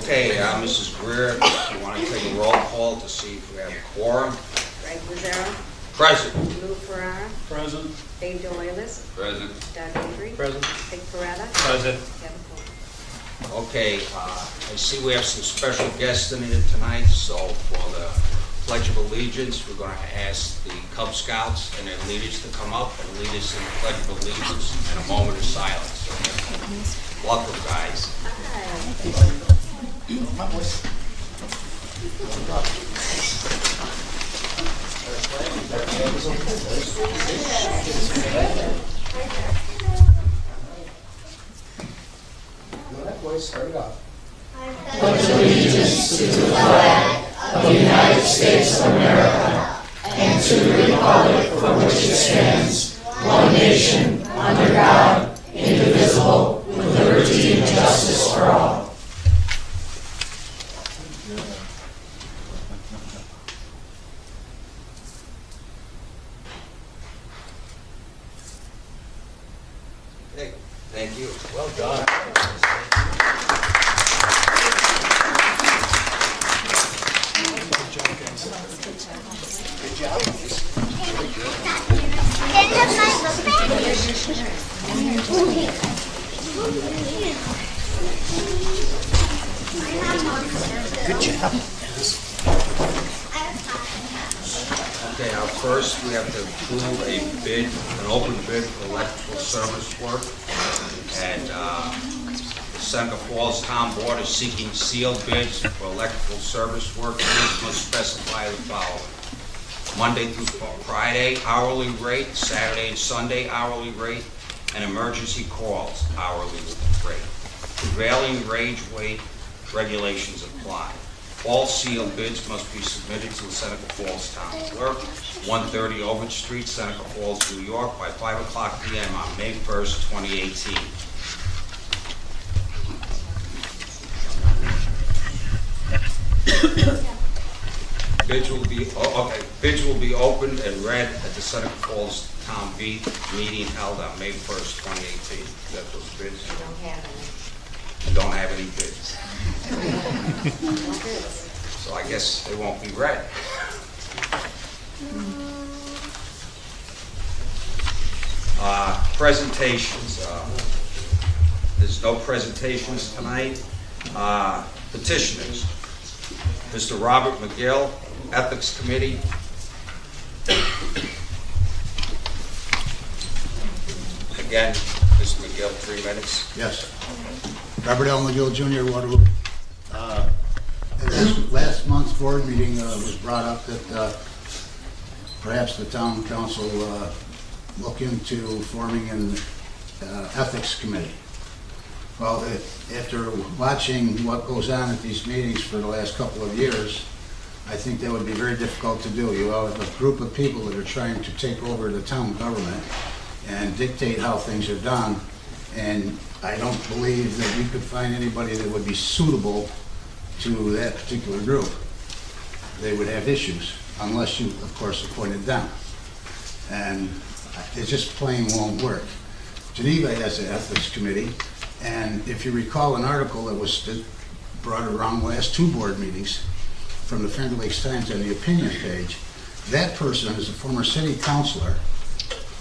Okay, Mrs. Greer, you want to take a roll call to see if we have a quorum? Frank Lazaro, Present. Lou Ferrara, Present. Dave Delantis, Present. Doug Avery, Present. Dick Ferretta, Present. Kevin Coleman. Okay, I see we have some special guests in here tonight, so for the Pledge of Allegiance, we're going to ask the Cub Scouts and their leaders to come up and lead us in the Pledge of Allegiance in a moment of silence. Welcome, guys. Start it off. Pledge allegiance to the flag of the United States of America and to the republic for which it stands, one nation, under God, indivisible, with liberty and justice for all. Hey, thank you. Well done. Okay, now first we have to approve a bid, an open bid for electrical service work. And the Seneca Falls Town Board is seeking sealed bids for electrical service work. Bids must specify the following: Monday through Friday hourly rate, Saturday and Sunday hourly rate, and emergency calls hourly rate. Prevailing wage rate regulations apply. All sealed bids must be submitted to the Seneca Falls Town Clerk, 130 Overton Street, Seneca Falls, New York, by 5 o'clock p.m. on May 1st, 2018. Bids will be opened and read at the Seneca Falls Town meeting held on May 1st, 2018. Is that those bids? I don't have any. You don't have any bids. So I guess they won't be read. Presentations. There's no presentations tonight. Petitioners. Mr. Robert McGill, Ethics Committee. Again, Mr. McGill, 3 minutes. Yes. Robert L. McGill Jr., Waterloo. At this last month's board meeting, was brought up that perhaps the town council look into forming an ethics committee. Well, after watching what goes on at these meetings for the last couple of years, I think that would be very difficult to do. You have a group of people that are trying to take over the town government and dictate how things are done, and I don't believe that we could find anybody that would be suitable to that particular group. They would have issues, unless you, of course, appointed them. And it just plain won't work. Geneva has an ethics committee, and if you recall an article that was brought around the last 2 board meetings from the Finger Lakes Times on the opinion page, that person is a former city councilor,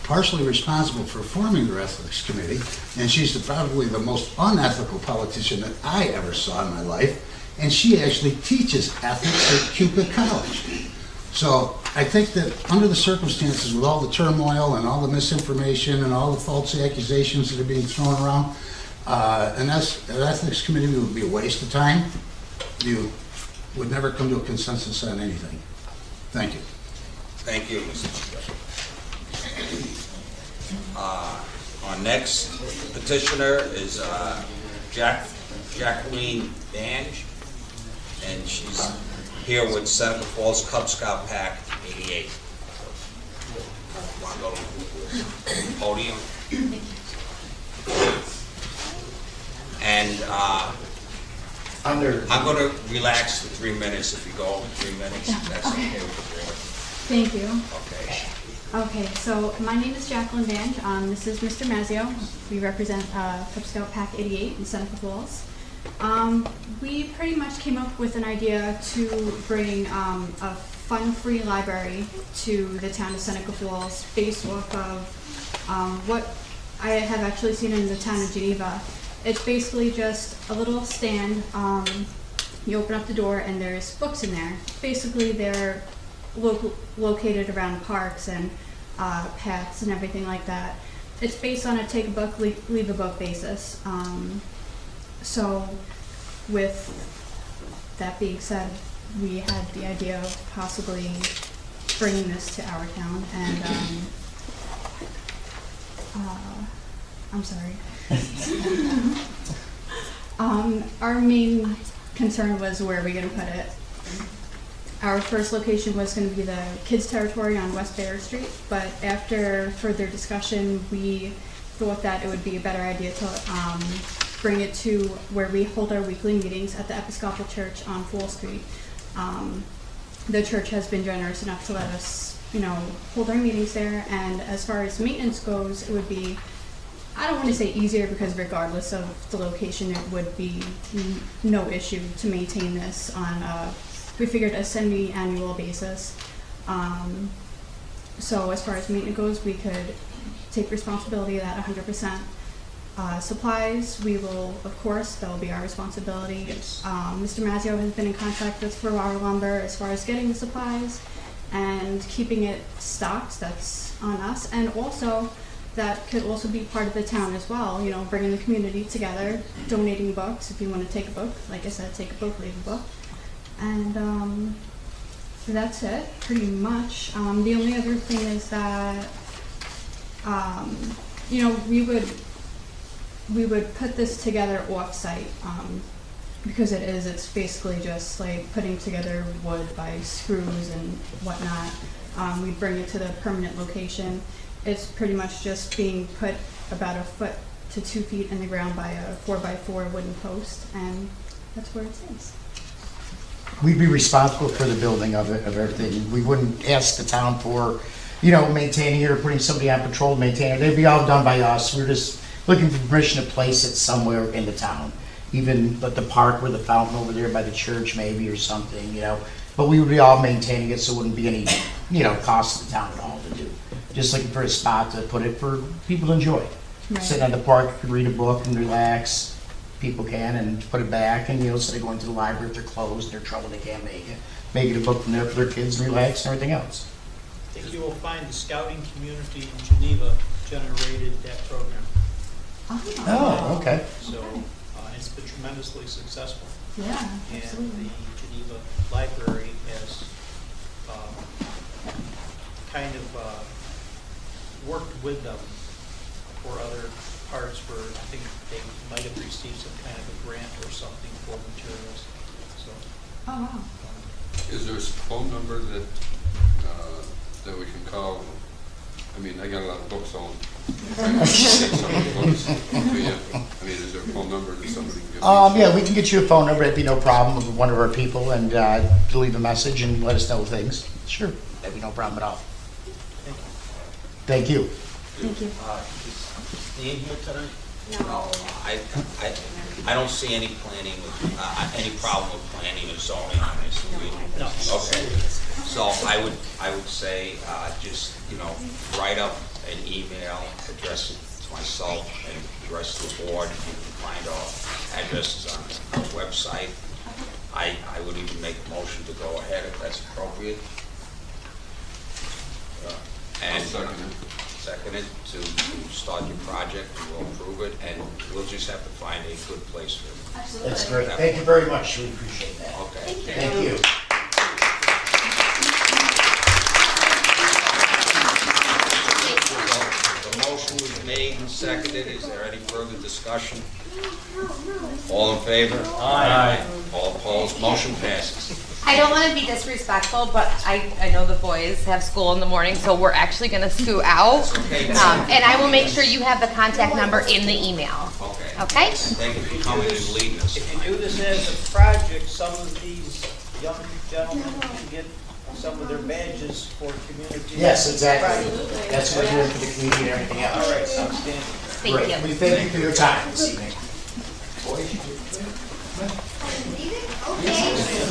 partially responsible for forming the ethics committee, and she's probably the most unethical politician that I ever saw in my life, and she actually teaches ethics at Cupid College. So I think that under the circumstances, with all the turmoil and all the misinformation and all the false accusations that are being thrown around, an ethics committee would be a waste of time. You would never come to a consensus on anything. Thank you. Thank you, Mr. Chairman. Our next petitioner is Jacqueline Bange, and she's here with Seneca Falls Cub Scout Pack 88. Want to go to the podium? And I'm going to relax for 3 minutes. If you go over 3 minutes, that's okay with the board. Thank you. Okay. Okay, so my name is Jacqueline Bange. This is Mr. Mazzio. We represent Cub Scout Pack 88 in Seneca Falls. We pretty much came up with an idea to bring a fun-free library to the town of Seneca Falls based off of what I have actually seen in the town of Geneva. It's basically just a little stand. You open up the door and there's books in there. Basically, they're located around parks and paths and everything like that. It's based on a take a book, leave a book basis. So with that being said, we had the idea of possibly bringing this to our town and I'm sorry. Our main concern was where are we going to put it. Our first location was going to be the kids' territory on West Bear Street, but after further discussion, we thought that it would be a better idea to bring it to where we hold our weekly meetings at the Episcopal Church on Fall Street. The church has been generous enough to let us, hold our meetings there, and as far as maintenance goes, it would be, I don't want to say easier because regardless of the location, it would be no issue to maintain this on we figured a semi-annual basis. So as far as maintenance goes, we could take responsibility of that 100%. Supplies, we will, of course, that will be our responsibility. Yes. Mr. Mazzio has been in contact with Ferrara Lumber as far as getting the supplies and keeping it stocked. That's on us. And also, that could also be part of the town as well, bringing the community together, donating books. If you want to take a book, like I said, take a book, leave a book. And that's it, pretty much. The only other thing is that, we would put this together off-site, because it's basically just like putting together wood by screws and whatnot. We'd bring it to the permanent location. It's pretty much just being put about 1 foot to 2 feet in the ground by a 4x4 wooden post, and that's where it stays. We'd be responsible for the building of everything. We wouldn't ask the town for, maintaining it or putting somebody on patrol to maintain it. They'd be all done by us. We're just looking for permission to place it somewhere in the town. Even at the park where the fountain over there by the church maybe or something, But we would be all maintaining it so it wouldn't be any, cost to the town at all to do. Just looking for a spot to put it for people to enjoy. Right. Sitting at the park, you can read a book and relax. People can, and put it back, and instead of going to the library if they're closed, they're trouble, they can't make it. Make it a book from there for their kids and relax and everything else. I think you will find the scouting community in Geneva generated that program. Oh, okay. So it's been tremendously successful. Yeah, And absolutely. the Geneva Library has worked with them for other parts where I think they might have received some kind of a grant or something for materials. So Oh, wow. Is there a phone number that we can call? I mean, I got a lot of books on. Some of the books. Is there a phone number that somebody can give me? Yeah, we can get you a phone number. It'd be no problem with one of our people, and to leave a message and let us know things. Sure, that'd be no problem at all. thank you. Thank you. Is Ian here tonight? No. I don't see any planning, any problem with planning or zoning on this. No. Okay, so I would say, just, write up an email, address it to myself and the rest of the board. You can find our addresses on our website. I would even make a motion to go ahead if that's appropriate. And second it to start your project, and we'll approve it, and we'll just have to find a good place for it. That's great. Thank you very much. We appreciate that. Okay. Thank you. The motion was made and seconded. Is there any further discussion? All in favor? Aye. All opposed? Motion passes. I don't want to be disrespectful, but I know the boys have school in the morning, so we're actually going to scoot out. Okay. And I will make sure you have the contact number in the email. Okay. Okay? Thank you for coming and leading us. If you do this as a project, some of these young gentlemen can get some of their badges for community. Yes, exactly. That's what we're doing for the community and everything All else. right, outstanding. Thank Great. you. We thank you for your time this evening.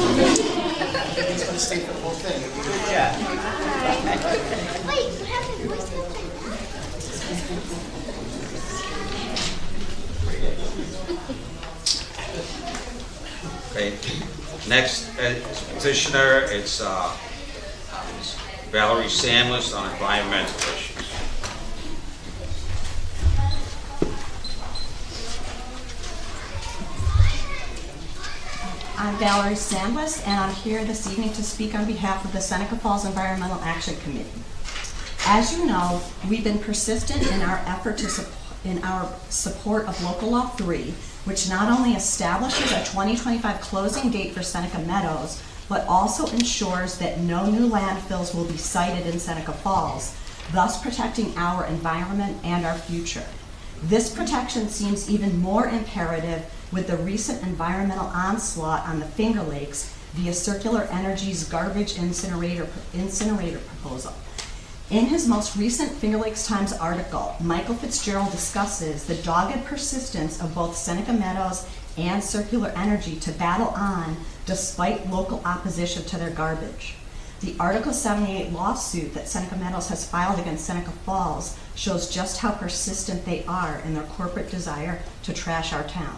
He's gonna stay for the whole thing. Yeah. Wait, what happened? Where's the thing? Okay, next petitioner, it's Valerie Sandless on environmental issues. I'm Valerie Sandless, and I'm here this evening to speak on behalf of the Seneca Falls Environmental Action Committee. As you know, we've been persistent in our effort to support of Local Law 3, which not only establishes a 2025 closing date for Seneca Meadows, but also ensures that no new landfills will be sited in Seneca Falls, thus protecting our environment and our future. This protection seems even more imperative with the recent environmental onslaught on the Finger Lakes via Circular Energy's garbage incinerator proposal. In his most recent Finger Lakes Times article, Michael Fitzgerald discusses the dogged persistence of both Seneca Meadows and Circular Energy to battle on despite local opposition to their garbage. The Article 78 lawsuit that Seneca Meadows has filed against Seneca Falls shows just how persistent they are in their corporate desire to trash our town.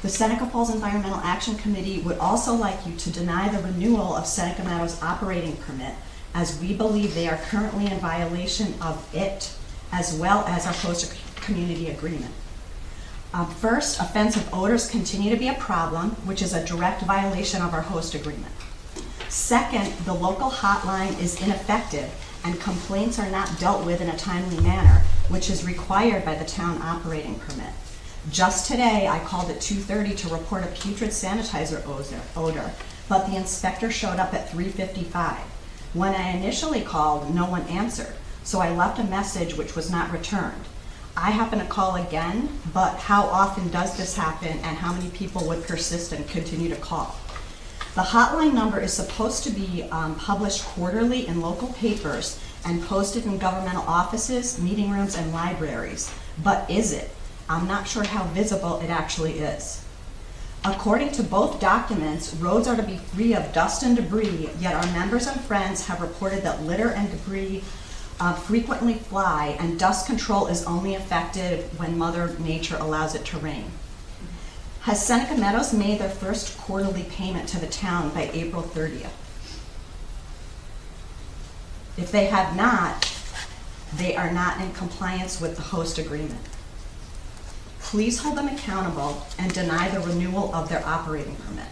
The Seneca Falls Environmental Action Committee would also like you to deny the renewal of Seneca Meadows' operating permit, as we believe they are currently in violation of it, as well as our host community agreement. First, offensive odors continue to be a problem, which is a direct violation of our host agreement. Second, the local hotline is ineffective and complaints are not dealt with in a timely manner, which is required by the town operating permit. Just today, I called at 2:30 to report a putrid sanitizer odor, but the inspector showed up at 3:55. When I initially called, no one answered, so I left a message which was not returned. I happen to call again, but how often does this happen and how many people would persist and continue to call? The hotline number is supposed to be published quarterly in local papers and posted in governmental offices, meeting rooms, and libraries. But is it? I'm not sure how visible it actually is. According to both documents, roads are to be free of dust and debris, yet our members and friends have reported that litter and debris frequently fly, and dust control is only effective when Mother Nature allows it to rain. Has Seneca Meadows made their first quarterly payment to the town by April 30th? If they have not, they are not in compliance with the host agreement. Please hold them accountable and deny the renewal of their operating permit.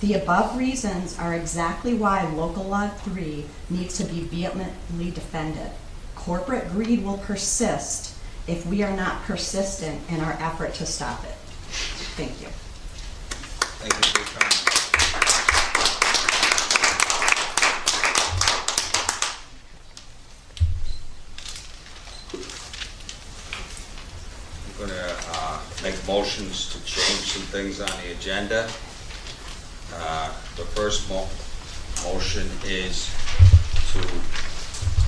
The above reasons are exactly why Local Law 3 needs to be vehemently defended. Corporate greed will persist if we are not persistent in our effort to stop it. Thank you. Thank you for your comment. I'm going to make motions to change some things on the agenda. The first motion is to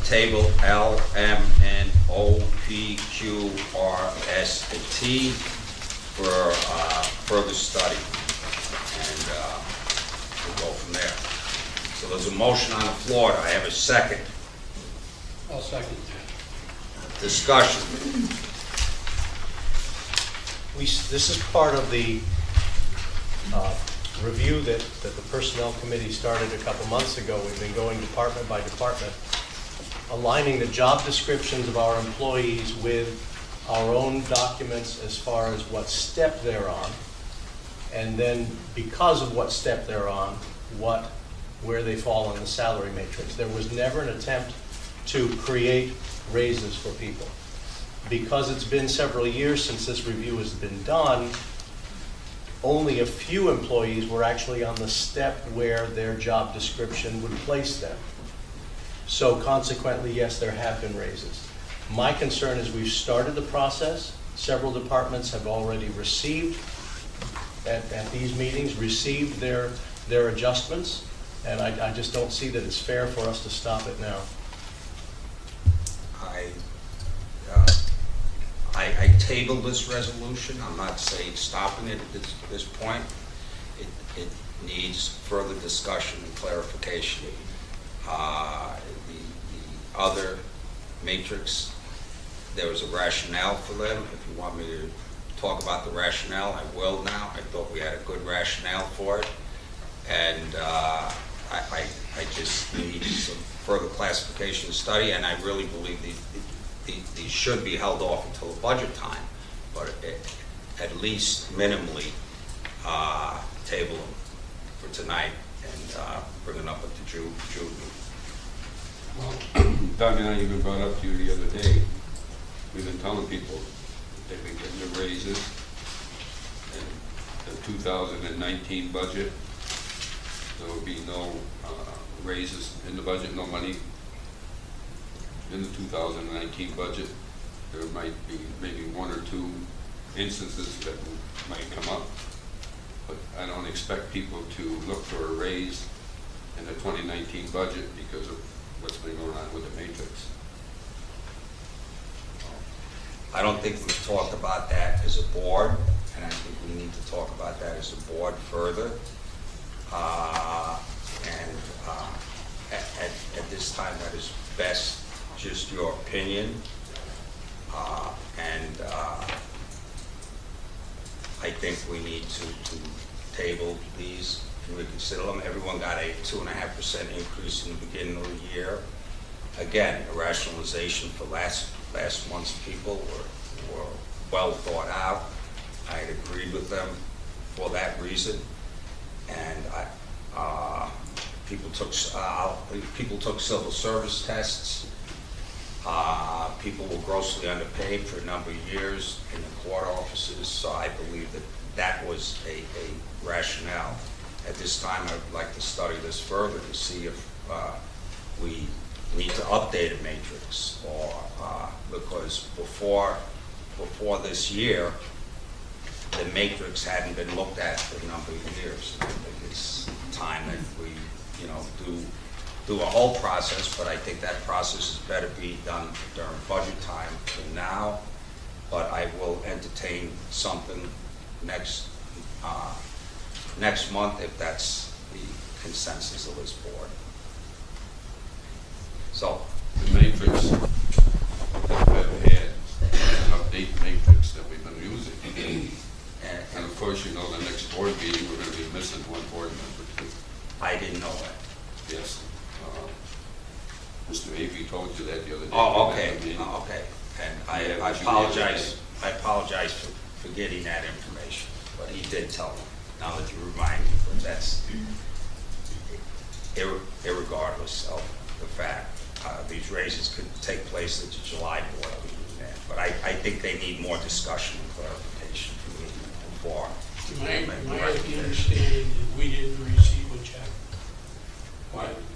table L, M, N, O, P, Q, R, S, and T for further study, and we'll go from there. So there's a motion on the floor. Do I have a second? I'll second. Discussion. This is part of the review that the Personnel Committee started a couple months ago. We've been going department by department, aligning the job descriptions of our employees with our own documents as far as what step they're on, and then because of what step they're on, where they fall on the salary matrix. There was never an attempt to create raises for people. Because it's been several years since this review has been done, only a few employees were actually on the step where their job description would place them. So consequently, yes, there have been raises. My concern is we've started the process. Several departments have already received, at these meetings, received their adjustments, and I just don't see that it's fair for us to stop it now. I tabled this resolution. I'm not saying stopping it at this point. It needs further discussion and clarification. The other matrix, there was a rationale for them. If you want me to talk about the rationale, I will now. I thought we had a good rationale for it. And I just need some further classification and study, and I really believe these should be held off until the budget time, but at least minimally table them for tonight and bring it up at the June meeting. Well, Doug and I even brought up to you the other day, we've been telling people that we get the raises in the 2019 budget. There will be no raises in the budget, no money in the 2019 budget. There might be maybe one or two instances that might come up, but I don't expect people to look for a raise in the 2019 budget because of what's been going on with the matrix. I don't think we've talked about that as a board, and I think we need to talk about that as a board further. At this time, that is best just your opinion. I think we need to table these and reconsider them. Everyone got a 2.5% increase in the beginning of the year. Again, a rationalization for last month's people were well thought out. I had agreed with them for that reason, and people took civil service tests. People were grossly underpaid for a number of years in the court offices, so I believe that was a rationale. At this time, I would like to study this further to see if we need to update a matrix, or because before this year, the matrix hadn't been looked at for a number of years. I think it's time that we, do a whole process, but I think that process is better be done during budget time than now. But I will entertain something next month if that's the consensus of this board. So, The matrix that we've had, an update matrix that we've been using. And of course, the next board meeting, we're going to be missing one board member too. I didn't know that. Yes. Mr. Avey told you that the other day. Oh, okay, I mean, okay. And Yeah, I but you apologize, for getting that information, but he did tell me, now that you remind me, but that's irregardless of the fact. These raises could take place at the July board meeting, but I think they need more discussion and clarification from me before. My understanding is we didn't receive a check.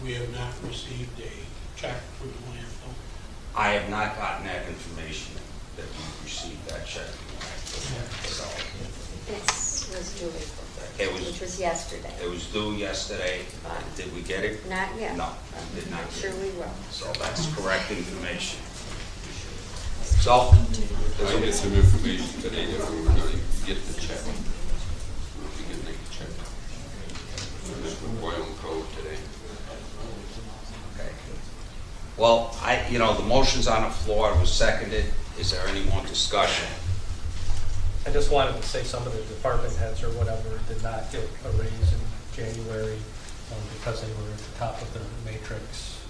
We have not received a check from the landfill. I have not gotten that information that we received that check. So, This was due It April, was- which was yesterday. it was due yesterday. Did we get it? Not yet. No, we did not. I'm sure we will. So that's correct information. So, I get some information today that we were going to get the check. We can make the check. Mr. Boyle and Code today. okay. Well, the motion's on the floor, it was seconded. Is there any more discussion? I just wanted to say some of the department heads or whatever did not get a raise in January because they were at the top of the matrix.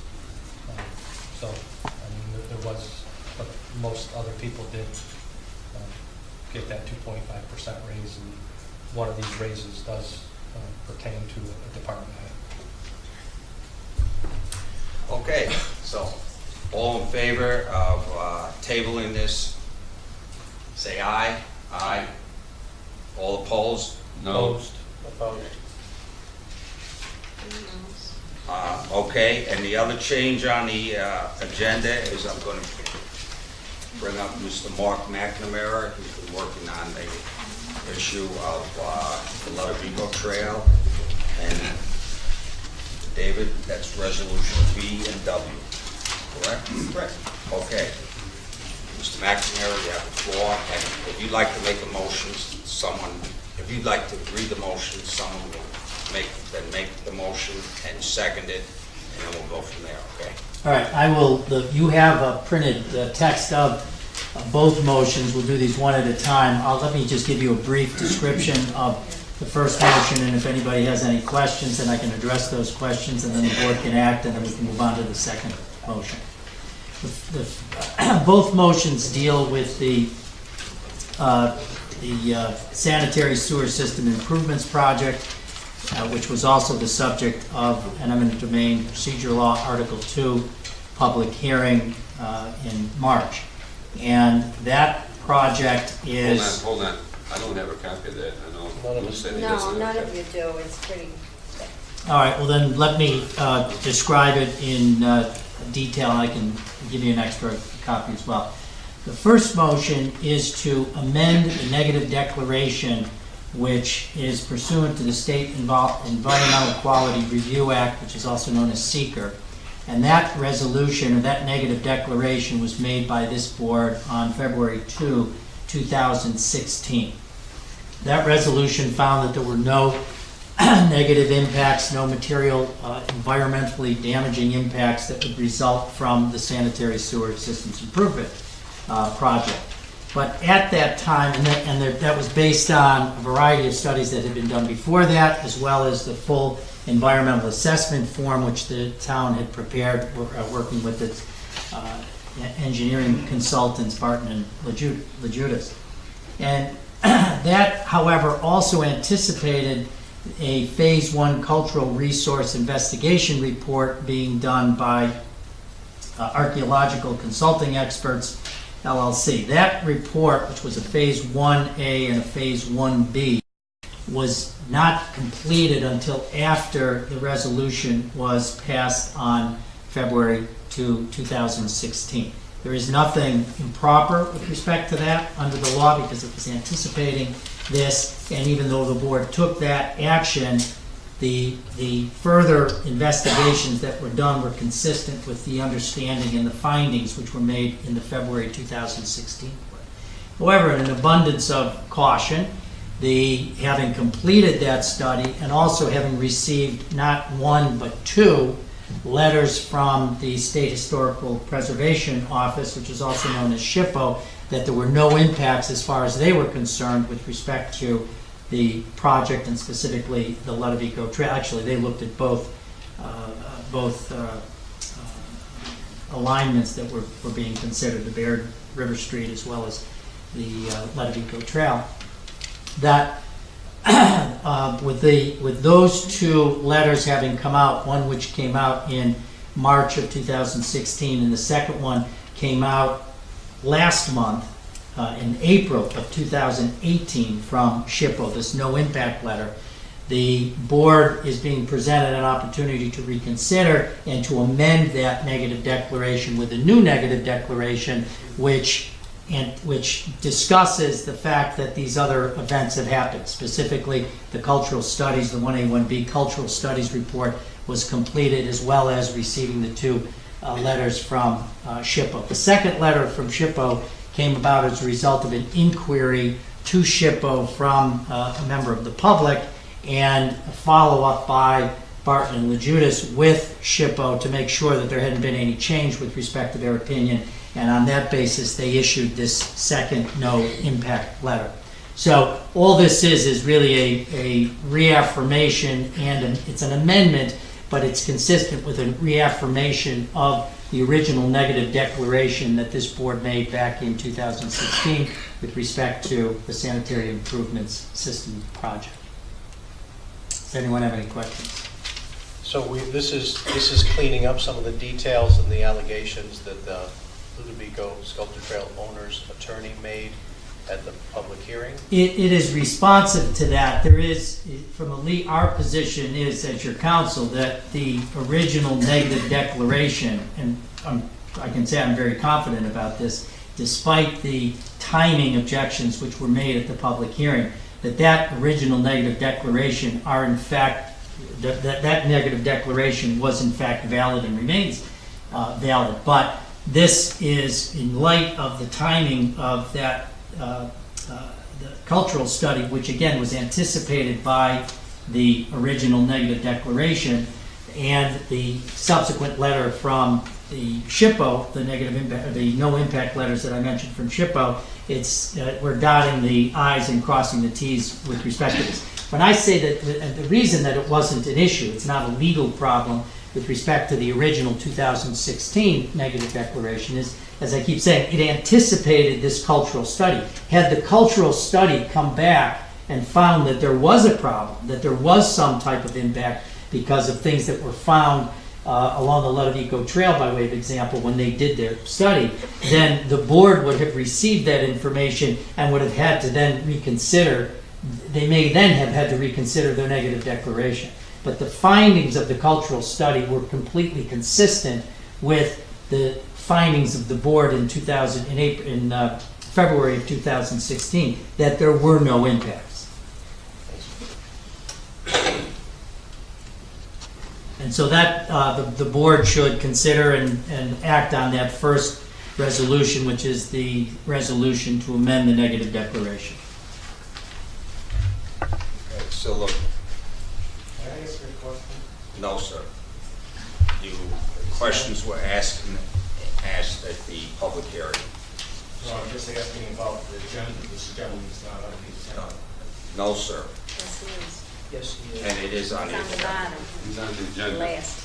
There was, but most other people did get that 2.5% raise, and one of these raises does pertain to a department head. Okay, so all in favor of tabling this, say aye. Aye. All opposed? No. Opposed. Okay, and the other change on the agenda is I'm going to bring up Mr. Mark McNamara. He's been working on the issue of the Ludovico Trail. And David, that's resolution B and W, correct? Correct. Okay. Mr. McNamara, you have the floor, and if you'd like to make a motion, if you'd like to read the motion, someone will make the motion and second it, and then we'll go from there, okay? All right, you have a printed text of both motions. We'll do these one at a time. Let me just give you a brief description of the first motion, and if anybody has any questions, then I can address those questions, and then the board can act, and then we can move on to the second motion. Both motions deal with the sanitary sewer system improvements project, which was also the subject of an eminent domain procedure law, Article 2, public hearing in March. And that project is... Hold on. I don't have a copy of that. I know None of Lou us said he No, doesn't have none a of copy. you do, it's pretty thick. All right, well then, let me describe it in detail, and I can give you an extra copy as well. The first motion is to amend the negative declaration, which is pursuant to the State Environmental Quality Review Act, which is also known as SEEKR. And that resolution, or that negative declaration, was made by this board on February 2, 2016. That resolution found that there were no negative impacts, no material environmentally damaging impacts that would result from the sanitary sewer systems improvement project. But at that time, that was based on a variety of studies that had been done before that, as well as the full environmental assessment form which the town had prepared, working with its engineering consultants, Barton and Lejudas. And that, however, also anticipated a Phase 1 cultural resource investigation report being done by Archaeological Consulting Experts, LLC. That report, which was a Phase 1A and a Phase 1B, was not completed until after the resolution was passed on February 2, 2016. There is nothing improper with respect to that under the law because it was anticipating this, and even though the board took that action, the further investigations that were done were consistent with the understanding and the findings which were made in the February 2016 report. However, in an abundance of caution, having completed that study and also having received not one but two letters from the State Historical Preservation Office, which is also known as SHPO, that there were no impacts as far as they were concerned with respect to the project and specifically the Ludovico Trail. Actually, they looked at both alignments that were being considered, the Baird River Street as well as the Ludovico Trail. That with those two letters having come out, one which came out in March of 2016 and the second one came out last month in April of 2018 from SHPO, this no impact letter, the board is being presented an opportunity to reconsider and to amend that negative declaration with a new negative declaration which discusses the fact that these other events have happened. Specifically, the cultural studies, the 1A, 1B cultural studies report was completed, as well as receiving the two letters from SHPO. The second letter from SHPO came about as a result of an inquiry to SHPO from a member of the public and a follow-up by Barton and Lejudas with SHPO to make sure that there hadn't been any change with respect to their opinion. And on that basis, they issued this second no impact letter. So all this is really a reaffirmation, and it's an amendment, but it's consistent with a reaffirmation of the original negative declaration that this board made back in 2016 with respect to the sanitary improvements system project. Does anyone have any questions? So this is cleaning up some of the details and the allegations that the Ludovico Sculpture Trail owner's attorney made at the public hearing? It is responsive to that. There is, from our position is, as your counsel, that the original negative declaration, and I can say I'm very confident about this, despite the timing objections which were made at the public hearing, that original negative declaration are in fact, that negative declaration was in fact valid and remains valid. But this is in light of the timing of that the cultural study, which again was anticipated by the original negative declaration and the subsequent letter from the SHPO, the negative impact, the no impact letters that I mentioned from SHPO, it's, we're dotting the i's and crossing the t's with respect to this. When I say that the reason that it wasn't an issue, it's not a legal problem with respect to the original 2016 negative declaration is, as I keep saying, it anticipated this cultural study. Had the cultural study come back and found that there was a problem, that there was some type of impact because of things that were found along the Ludovico Trail, by way of example, when they did their study, then the board would have received that information and would have had to then reconsider. They may then have had to reconsider their negative declaration. But the findings of the cultural study were completely consistent with the findings of the board in February of 2016, that there were no impacts. And so that the board should consider and act on that first resolution, which is the resolution to amend the negative declaration. Okay, so look. Can I ask you a question? No, sir. Questions were asked at the public hearing. No, I'm just asking about the agenda. This gentleman's not on the agenda. No, sir. Yes, it is. Yes, he is. And it is on It's the on the agenda. bottom, He's on the agenda. last.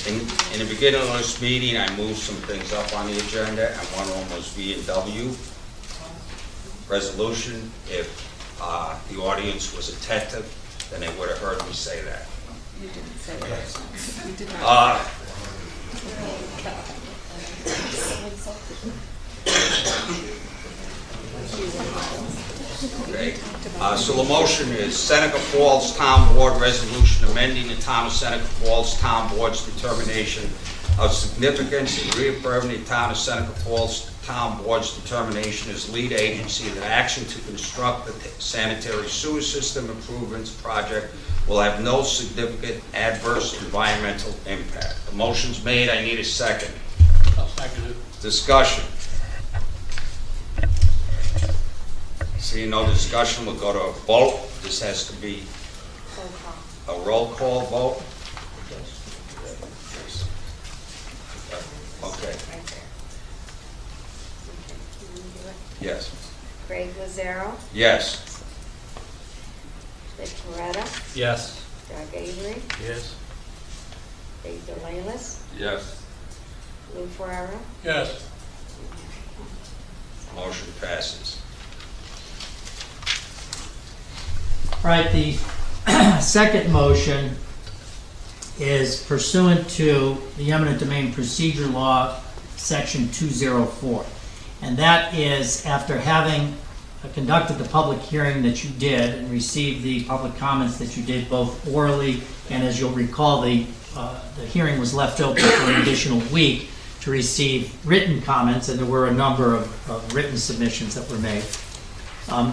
In the beginning of this meeting, I moved some things up on the agenda, and one of them was V&W resolution. If the audience was attentive, then they would have heard me say that. You didn't say that. You did not. Okay. So the motion is Seneca Falls Town Board Resolution amending the Town of Seneca Falls Town Board's determination of significance and reaffirming the Town of Seneca Falls Town Board's determination as lead agency that action to construct the sanitary sewer system improvements project will have no significant adverse environmental impact. The motion's made. I need a second. I'll second it. Discussion. Seeing no discussion, we'll go to a vote. This has to be Roll call. a roll call vote. Okay, Right there. Okay, can you do it? yes. Craig Lazaro, Yes. Dick Loretta, Yes. Doug Avery, Yes. Dave DeLalis, Yes. Lou Ferraro. Yes. Motion passes. All right, the second motion is pursuant to the eminent domain procedure law, section 204. And that is after having conducted the public hearing that you did and received the public comments that you did both orally, and as you'll recall, the hearing was left open for an additional week to receive written comments, and there were a number of written submissions that were made.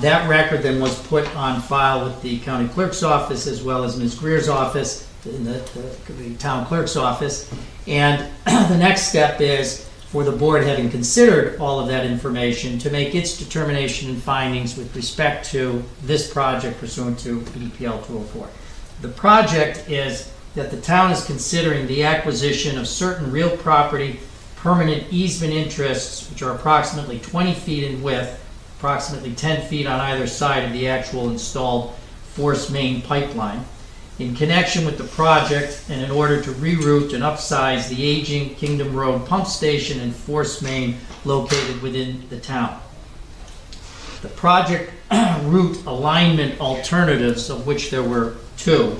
That record then was put on file with the county clerk's office as well as Ms. Greer's office, in the town clerk's office. And the next step is for the board, having considered all of that information, to make its determination and findings with respect to this project pursuant to EPL 204. The project is that the town is considering the acquisition of certain real property permanent easement interests, which are approximately 20 feet in width, approximately 10 feet on either side of the actual installed force main pipeline, in connection with the project and in order to reroute and upsize the aging Kingdom Road pump station and force main located within the town. The project route alignment alternatives, of which there were two,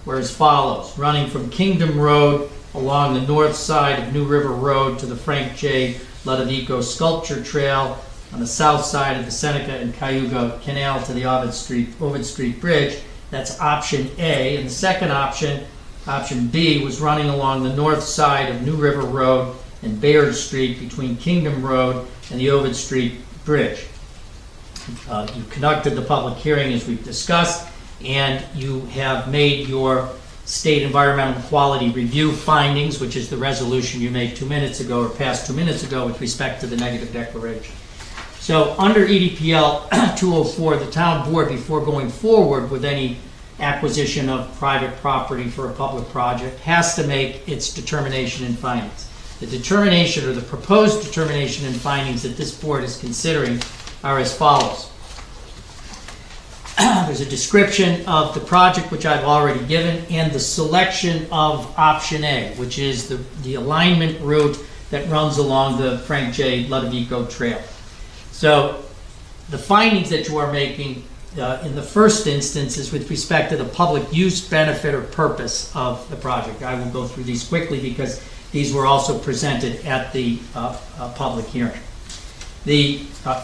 were as follows: running from Kingdom Road along the north side of New River Road to the Frank J. Ludovico Sculpture Trail, on the south side of the Seneca and Cayuga Canal to the Ovid Street Bridge. That's option A. And the second option, option B, was running along the north side of New River Road and Bayard Street between Kingdom Road and the Ovid Street Bridge. You conducted the public hearing as we've discussed, and you have made your state environmental quality review findings, which is the resolution you made 2 minutes ago or passed 2 minutes ago with respect to the negative declaration. So under EDPL 204, the town board, before going forward with any acquisition of private property for a public project, has to make its determination and findings. The determination, or the proposed determination and findings that this board is considering, are as follows. There's a description of the project, which I've already given, and the selection of option A, which is the alignment route that runs along the Frank J. Ludovico Trail. So the findings that you are making in the first instance is with respect to the public use, benefit, or purpose of the project. I will go through these quickly because these were also presented at the public hearing.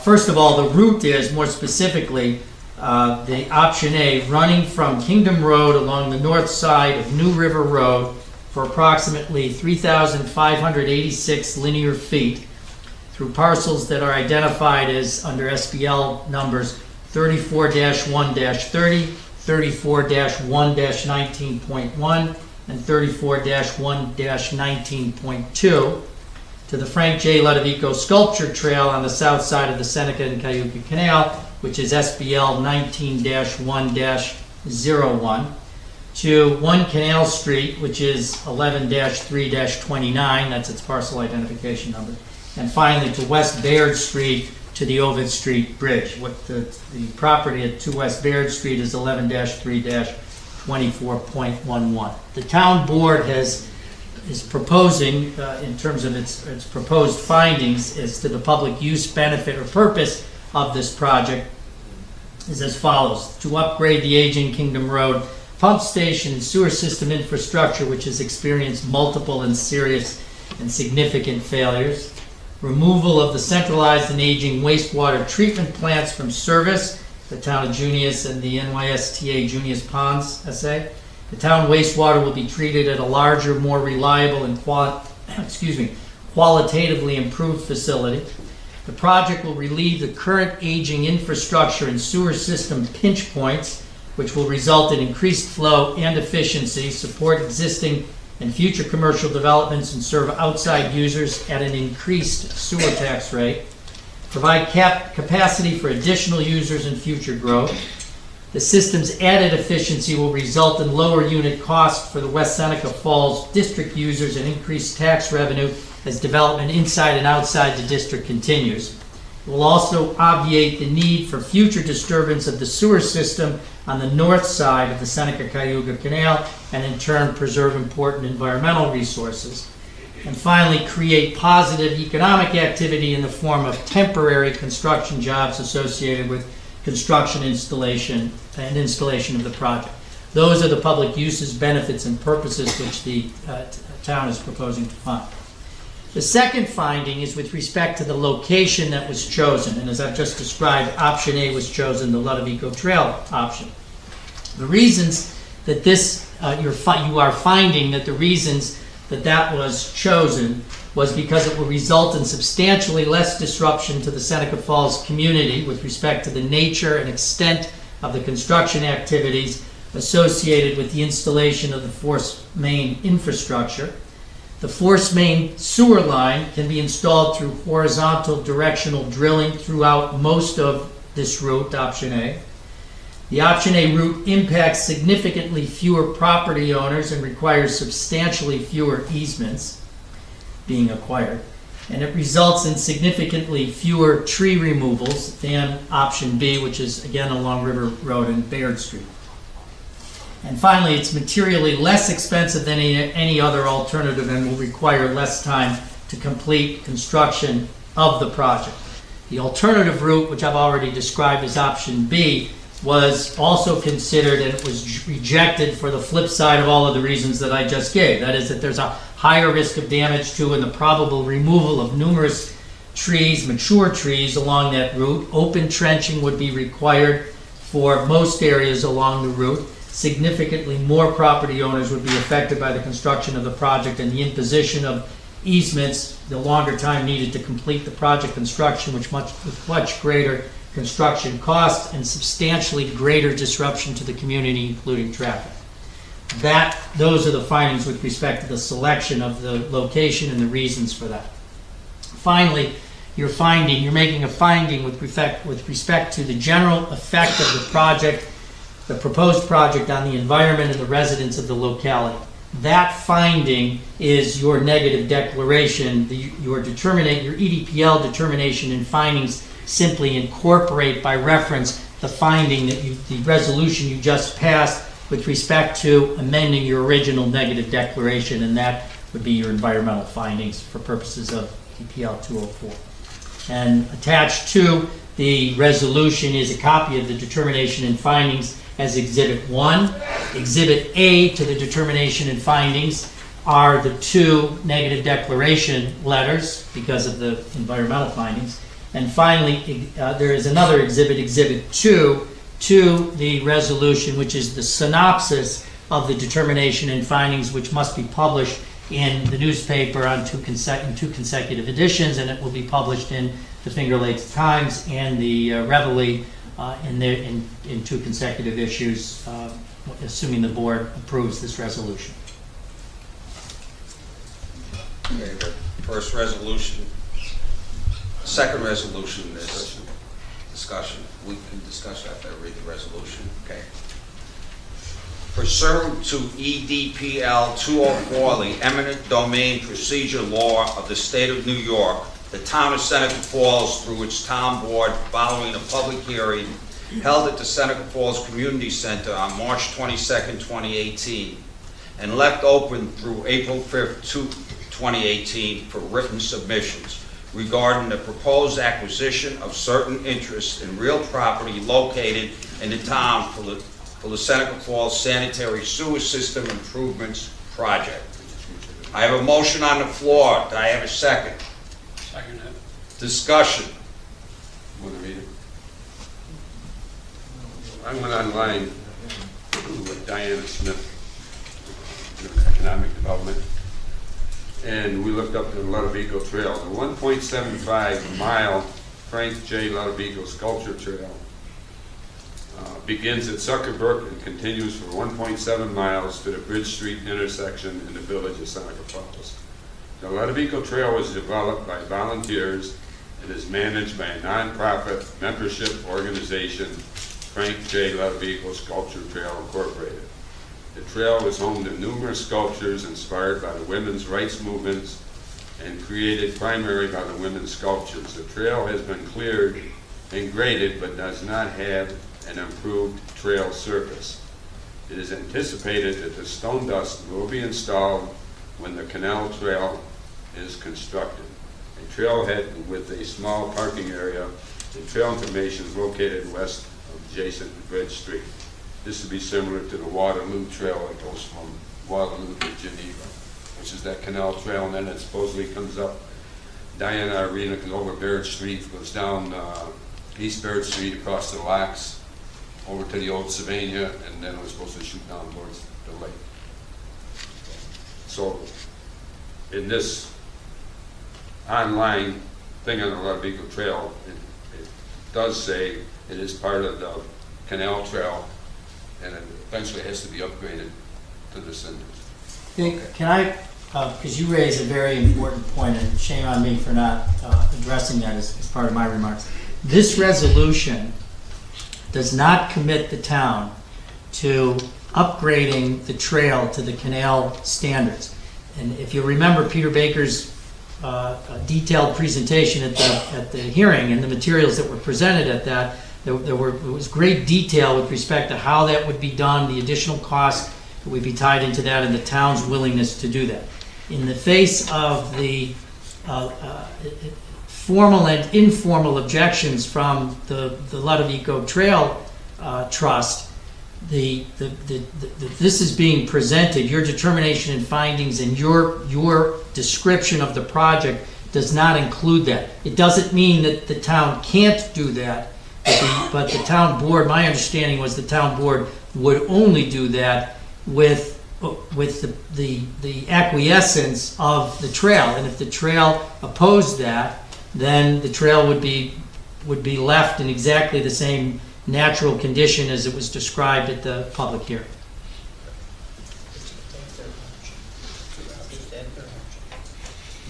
First of all, the route is, more specifically, the option A, running from Kingdom Road along the north side of New River Road for approximately 3,586 linear feet through parcels that are identified as under SBL numbers 34-1-30, 34-1-19.1, and 34-1-19.2 to the Frank J. Ludovico Sculpture Trail on the south side of the Seneca and Cayuga Canal, which is SBL 19-1-01, to 1 Canal Street, which is 11-3-29, that's its parcel identification number, and finally to West Baird Street to the Ovid Street Bridge. What the property at 2 West Baird Street is 11-3-24.11. The town board is proposing, in terms of its proposed findings as to the public use, benefit, or purpose of this project, is as follows: to upgrade the aging Kingdom Road pump station and sewer system infrastructure, which has experienced multiple and serious and significant failures; removal of the centralized and aging wastewater treatment plants from service, the town of Junius and the NYSTA Junius Ponds SA. The town wastewater will be treated at a larger, more reliable, and qualitatively improved facility. The project will relieve the current aging infrastructure and sewer system pinch points, which will result in increased flow and efficiency, support existing and future commercial developments, and serve outside users at an increased sewer tax rate, provide capacity for additional users and future growth. The system's added efficiency will result in lower unit costs for the West Seneca Falls district users and increased tax revenue as development inside and outside the district continues. It will also obviate the need for future disturbance of the sewer system on the north side of the Seneca-Cayuga Canal, and in turn preserve important environmental resources. And finally, create positive economic activity in the form of temporary construction jobs associated with construction, installation of the project. Those are the public uses, benefits, and purposes which the town is proposing to find. The second finding is with respect to the location that was chosen, and as I've just described, option A was chosen, the Ludovico Trail option. The reasons that you are finding that the reasons that was chosen was because it will result in substantially less disruption to the Seneca Falls community with respect to the nature and extent of the construction activities associated with the installation of the force main infrastructure. The force main sewer line can be installed through horizontal directional drilling throughout most of this route, option A. The option A route impacts significantly fewer property owners and requires substantially fewer easements being acquired. And it results in significantly fewer tree removals than option B, which is again along River Road and Baird Street. And finally, it's materially less expensive than any other alternative and will require less time to complete construction of the project. The alternative route, which I've already described as option B, was also considered, and it was rejected for the flip side of all of the reasons that I just gave. That is that there's a higher risk of damage to and the probable removal of numerous trees, mature trees along that route. Open trenching would be required for most areas along the route. Significantly more property owners would be affected by the construction of the project, and the imposition of easements, the longer time needed to complete the project construction, with much greater construction costs and substantially greater disruption to the community, including traffic. Those are the findings with respect to the selection of the location and the reasons for that. Finally, you're making a finding with respect to the general effect of the project, the proposed project on the environment and the residents of the locality. That finding is your negative declaration. Your EDPL determination and findings simply incorporate by reference the finding that the resolution you just passed with respect to amending your original negative declaration, and that would be your environmental findings for purposes of EPL 204. And attached to the resolution is a copy of the determination and findings as Exhibit 1. Exhibit A to the determination and findings are the 2 negative declaration letters because of the environmental findings. And finally, there is another exhibit, Exhibit 2, to the resolution, which is the synopsis of the determination and findings, which must be published in the newspaper on two consecutive editions, and it will be published in the Finger Lakes Times and the Reveille in 2 consecutive issues, assuming the board approves this resolution. Okay, the first resolution, second resolution is discussion. We can discuss after I read the resolution. Okay. Pursuant to EDPL 204, the eminent domain procedure law of the state of New York, the town of Seneca Falls, through its town board, following a public hearing held at the Seneca Falls Community Center on March 22nd, 2018, and left open through April 5th, 2018 for written submissions regarding the proposed acquisition of certain interests in real property located in the town for the Seneca Falls Sanitary Sewer System Improvements Project. I have a motion on the floor. Do I have a second? Second it. Discussion. Want to read it? I went online with Diana Smith, Economic Development, and we looked up the Ludovico Trail. The 1.75 mile Frank J. Ludovico Sculpture Trail begins at Zuckerberg and continues for 1.7 miles to the Bridge Street intersection in the village of Seneca Falls. The Ludovico Trail was developed by volunteers and is managed by a nonprofit membership organization, Frank J. Ludovico Sculpture Trail Incorporated. The trail is home to numerous sculptures inspired by the women's rights movements and created primarily by the women's sculptures. The trail has been cleared and graded but does not have an improved trail surface. It is anticipated that the stone dust will be installed when the canal trail is constructed. A trailhead with a small parking area. The trail information is located west of adjacent Bridge Street. This would be similar to the Waterloo Trail that goes from Waterloo to Geneva, which is that canal trail, and then it supposedly comes up Diana Arena, comes over Barrett Street, goes down East Barrett Street across the locks, over to the old Sylvania, and then it was supposed to shoot down towards the lake. So, in this online thing on the Ludovico Trail, it does say it is part of the canal trail, and it eventually has to be upgraded to the cinders. Can I, because you raise a very important point, and shame on me for not addressing that as part of my remarks. This resolution does not commit the town to upgrading the trail to the canal standards. And if you remember Peter Baker's detailed presentation at the hearing and the materials that were presented at that, there was great detail with respect to how that would be done, the additional costs that would be tied into that, and the town's willingness to do that. In the face of the formal and informal objections from the Ludovico Trail Trust, this is being presented, your determination and findings and your description of the project does not include that. It doesn't mean that the town can't do that, but the town board, my understanding was the town board would only do that with the acquiescence of the trail. And if the trail opposed that, then the trail would be left in exactly the same natural condition as it was described at the public hearing.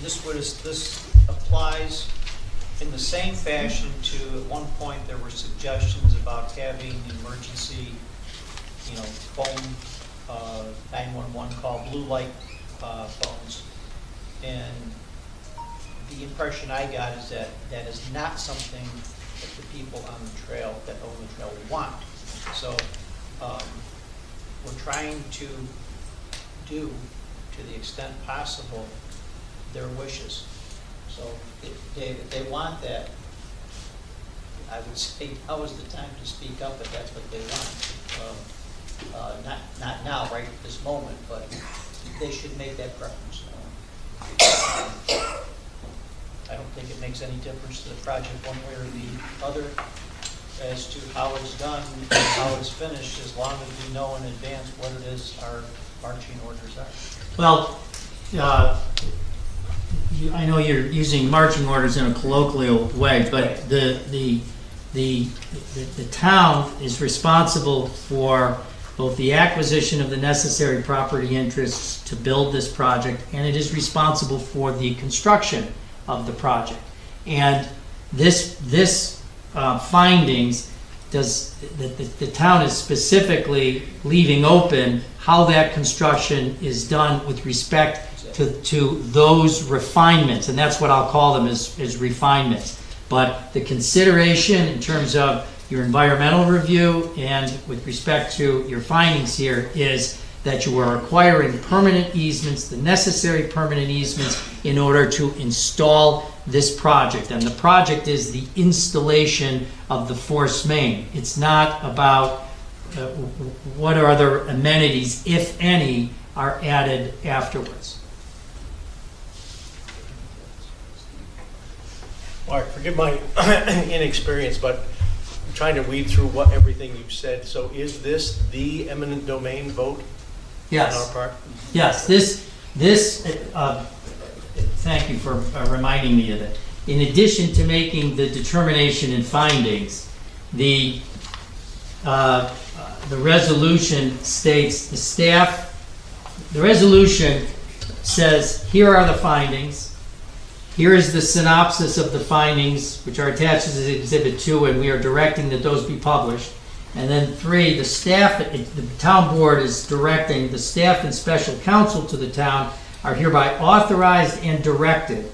This applies in the same fashion to, at one point, there were suggestions about having emergency, phone, 911 call, blue light phones. And the impression I got is that that is not something that the people on the trail, that own the trail, want. So we're trying to do, to the extent possible, their wishes. So if they want that, I would say now is the time to speak up if that's what they want. Not now, right at this moment, but they should make that preference. I don't think it makes any difference to the project one way or the other as to how it's done and how it's finished, as long as we know in advance what it is our marching orders are. Well, I know you're using marching orders in a colloquial way, but the town is responsible for both the acquisition of the necessary property interests to build this project, and it is responsible for the construction of the project. And this findings does the town is specifically leaving open how that construction is done with respect to those refinements, and that's what I'll call them is refinements. But the consideration in terms of your environmental review and with respect to your findings here is that you are acquiring permanent easements, the necessary permanent easements, in order to install this project. And the project is the installation of the force main. It's not about what other amenities, if any, are added afterwards. Mark, forgive my inexperience, but I'm trying to read through everything you've said. So is this the eminent domain vote Yes. on our part? Yes, thank you for reminding me of it. In addition to making the determination and findings, the resolution states the resolution says, here are the findings. Here is the synopsis of the findings, which are attached as Exhibit 2, and we are directing that those be published. And then 3, the town board is directing the staff and special counsel to the town are hereby authorized and directed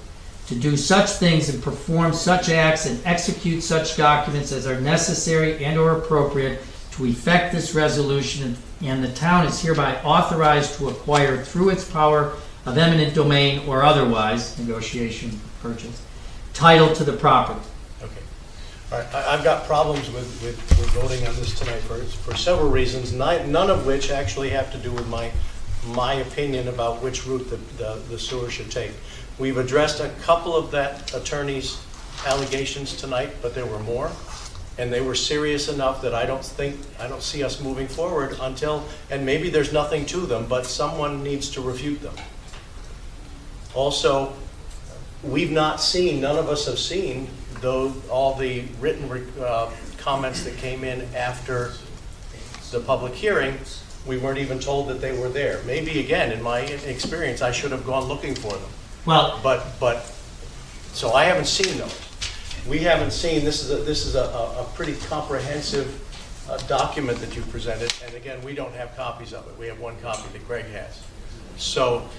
to do such things and perform such acts and execute such documents as are necessary and or appropriate to effect this resolution, and the town is hereby authorized to acquire through its power of eminent domain or otherwise, negotiation, purchase, title to the property. Okay. All right. I've got problems with voting on this tonight for several reasons, none of which actually have to do with my opinion about which route the sewer should take. We've addressed a couple of that attorney's allegations tonight, but there were more, and they were serious enough that I don't see us moving forward until, and maybe there's nothing to them, but someone needs to refute them. Also, none of us have seen all the written comments that came in after the public hearing. We weren't even told that they were there. Maybe, again, in my experience, I should have gone looking for them. Well, So I haven't seen those. We haven't seen, this is a pretty comprehensive document that you presented, and again, we don't have copies of it. We have one copy that Greg has. So,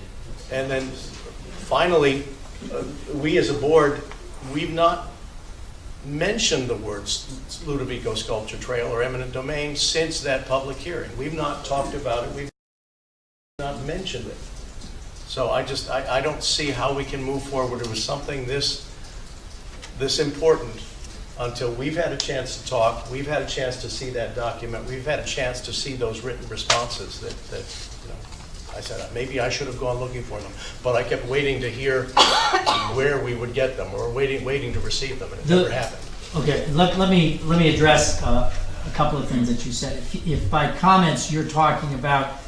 and then finally, we as a board, we've not mentioned the words Ludovico Sculpture Trail or eminent domain since that public hearing. We've not talked about it. We've not mentioned it. So I don't see how we can move forward with something this important until we've had a chance to talk, we've had a chance to see that document, we've had a chance to see those written responses that I said, maybe I should have gone looking for them, but I kept waiting to hear where we would get them, or waiting to receive them, and it never happened. Okay, let me address a couple of things that you said. If by comments you're talking about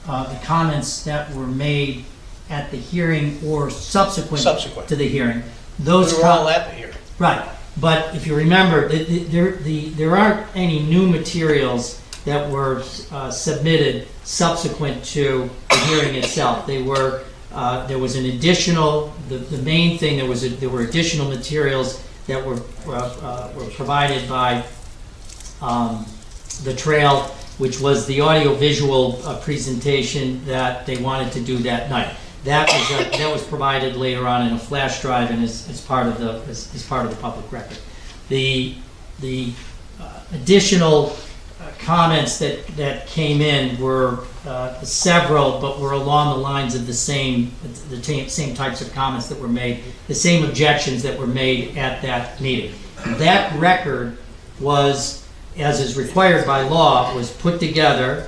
the comments that were made at the hearing or subsequent to the hearing, those we were all at the hearing. Right, but if you remember, there aren't any new materials that were submitted subsequent to the hearing itself. They were there was an additional, the main thing, there were additional materials that were provided by the trail, which was the audio-visual presentation that they wanted to do that night. That was provided later on in a flash drive and is part of the public record. The additional comments that came in were several, but were along the lines of the same types of comments that were made, the same objections that were made at that meeting. That record was, as is required by law, was put together,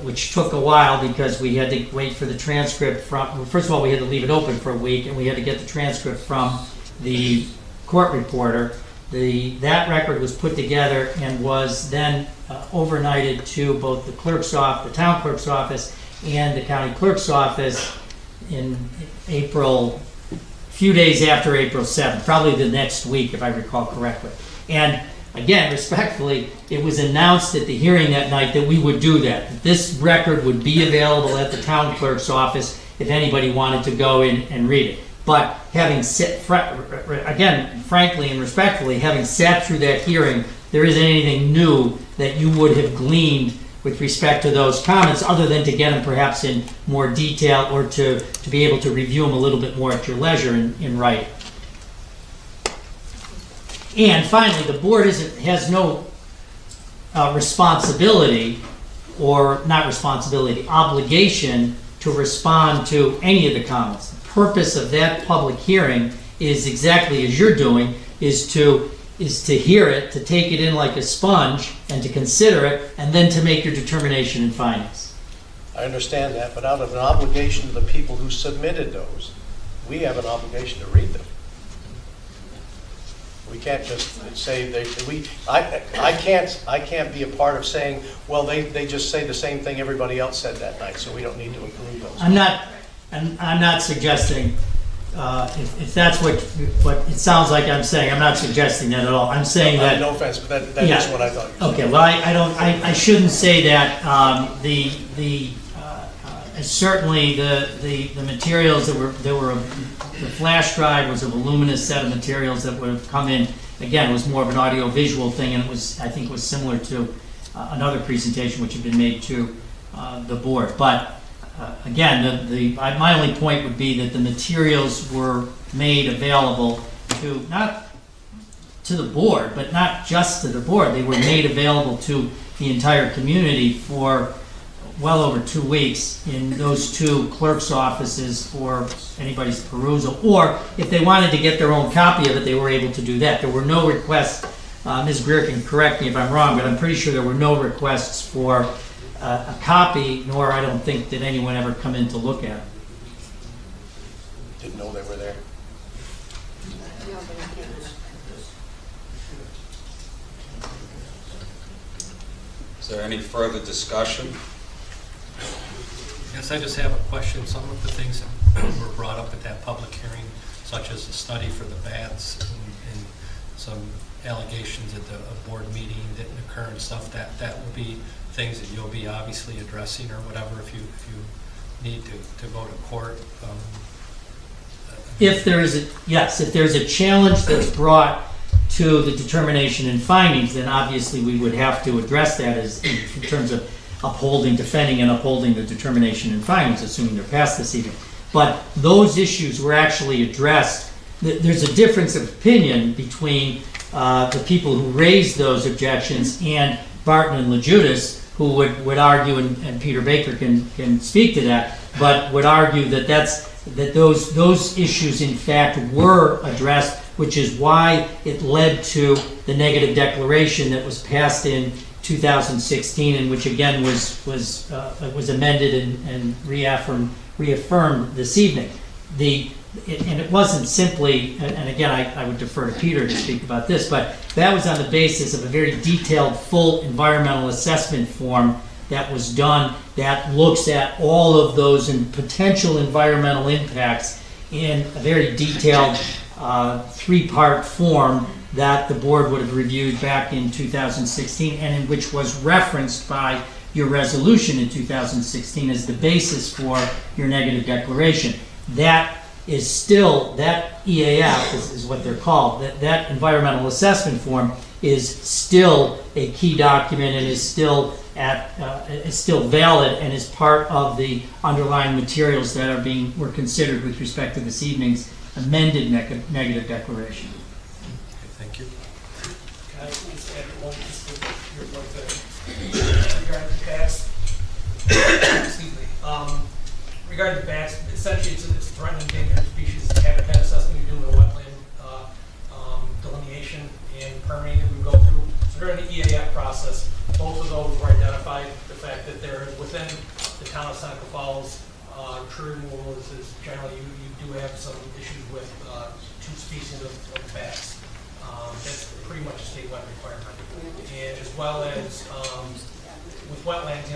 which took a while because we had to wait for the transcript from, well, first of all, we had to leave it open for a week, and we had to get the transcript from the court reporter. That record was put together and was then overnighted to both the town clerk's office and the county clerk's office in April, a few days after April 7th, probably the next week if I recall correctly. And again, respectfully, it was announced at the hearing that night that we would do that this record would be available at the town clerk's office if anybody wanted to go in and read it. But having again, frankly and respectfully, having sat through that hearing, there isn't anything new that you would have gleaned with respect to those comments, other than to get them perhaps in more detail or to be able to review them a little bit more at your leisure in writing. And finally, the board has no responsibility, or not responsibility, obligation to respond to any of the comments. The purpose of that public hearing is exactly as you're doing, is to hear it, to take it in like a sponge, and to consider it, and then to make your determination and findings. I understand that, but out of an obligation to the people who submitted those, we have an obligation to read them. We can't just say I can't be a part of saying, well, they just say the same thing everybody else said that night, so we don't need to include those. I'm not suggesting, if that's what it sounds like I'm saying, I'm not suggesting that at all. I'm saying that. No offense, but that is what I thought you were saying. Okay, well, I shouldn't say that. Certainly the materials that were the flash drive was a voluminous set of materials that would have come in. Again, it was more of an audio-visual thing, and I think it was similar to another presentation which had been made to the board. But again, my only point would be that the materials were made available to, not to the board, but not just to the board. They were made available to the entire community for well over 2 weeks in those two clerk's offices for anybody's perusal. Or if they wanted to get their own copy of it, they were able to do that. There were no requests, Ms. Greer can correct me if I'm wrong, but I'm pretty sure there were no requests for a copy, nor I don't think did anyone ever come in to look at it. Didn't know they were there. Is there any further discussion? Yes, I just have a question. Some of the things that were brought up at that public hearing, such as the study for the bats and some allegations at the board meeting didn't occur and stuff, that will be things that you'll be obviously addressing or whatever if you need to go to court. If there's a challenge that's brought to the determination and findings, then obviously we would have to address that as in terms of defending and upholding the determination and findings, assuming they're passed this evening. But those issues were actually addressed. There's a difference of opinion between the people who raised those objections and Barton and LaJudas, who would argue, and Peter Baker can speak to that, but would argue that those issues in fact were addressed, which is why it led to the negative declaration that was passed in 2016, and which again was amended and reaffirmed this evening. And it wasn't simply, and again I would defer to Peter to speak about this, but that was on the basis of a very detailed, full environmental assessment form that was done that looks at all of those potential environmental impacts in a very detailed 3-part form that the board would have reviewed back in 2016 and in which was referenced by your resolution in 2016 as the basis for your negative declaration. That is still, that EAF is what they're called, that environmental assessment form is still a key document and is still valid and is part of the underlying materials that were considered with respect to this evening's amended negative declaration. Okay, thank you. Can I just add one, just to your point there, regarding the bats? Excuse me. Regarding the bats, essentially it's a threatened endangered species habitat assessment we do in a wetland delineation and permitting that we go through. So during the EAF process, both of those were identified. The fact that they're within the town of Seneca Falls, tree removal is generally, you do have some issues with two species of bats. That's pretty much a statewide requirement. And as well as with wetlands,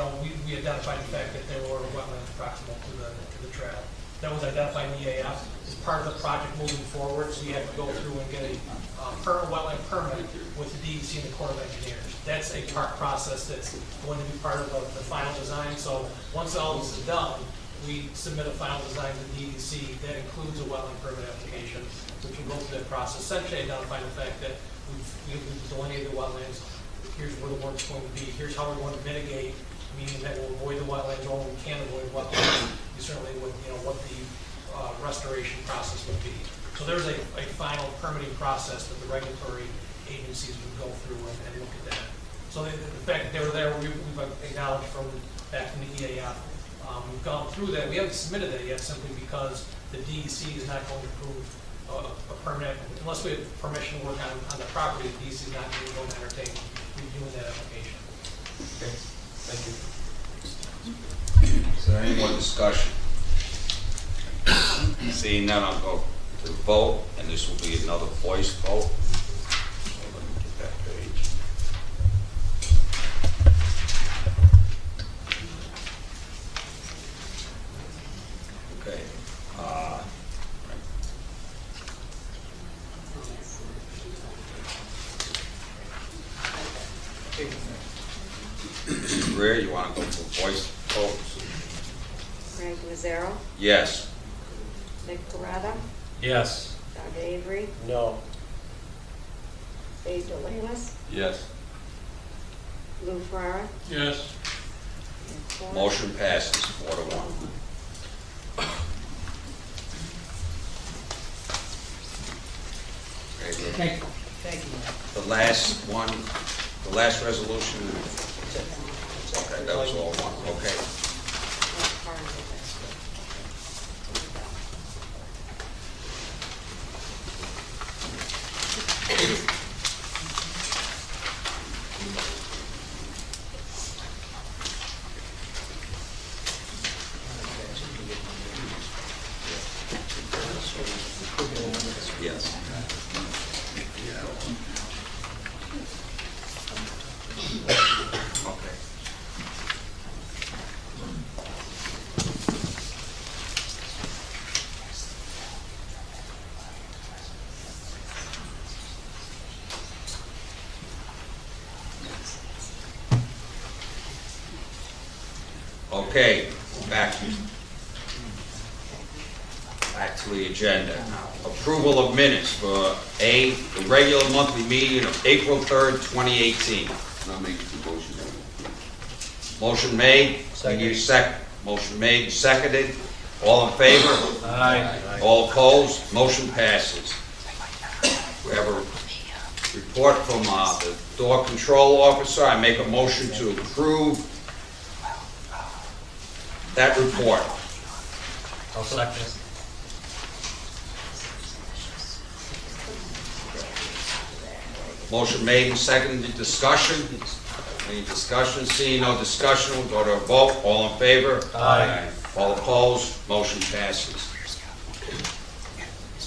we identified the fact that there were wetlands proximal to the trail. That was identified in the EAF. As part of the project moving forward, so we have to go through and get a wetland permit with the DEC and the Corps of Engineers. That's a process that's going to be part of the final design. So once all this is done, we submit a final design to the DEC that includes a wetland permit application, which will go through that process, essentially identifying the fact that we've delineated the wetlands. Here's where the work's going to be. Here's how we want to mitigate, meaning that we'll avoid the wetlands, or we can avoid wetlands. We certainly would, what the restoration process would be. So there's a final permitting process that the regulatory agencies would go through and look at that. So the fact that they were there, we've acknowledged from back in the EAF. We've gone through that. We haven't submitted that yet simply because the DEC is not going to approve a permit unless we have permission to work on the property. The DEC is not going to entertain reviewing that application. Okay, thank you. Is there any more discussion? Seeing none, I'll go to the vote, and this will be another voice vote. So let me get that page. Okay. Mr. Greer, you want to go for voice vote? Frank Mazzaro, Yes. Nick Parada, Yes. Doug Avery, No. Dave Delanus, Yes. Lou Ferrara, Yes. and Paul. Motion passes 4-1. Okay, Thank you. Thank you. the last one, the last resolution, okay, that was all one, okay. That's part of it. Yes. Okay. Okay, back to the agenda. Approval of minutes for the regular monthly meeting of April 3rd, 2018. I'll make the motion. Motion made. Second. We need a second. Motion made and seconded. All in favor? Aye. All opposed? Motion passes. We have a report from the door control officer. I make a motion to approve that report. I'll second. Motion made and seconded. Discussion? Any discussion? Seeing no discussion, we'll go to a vote. All in favor? Aye. All opposed? Motion passes.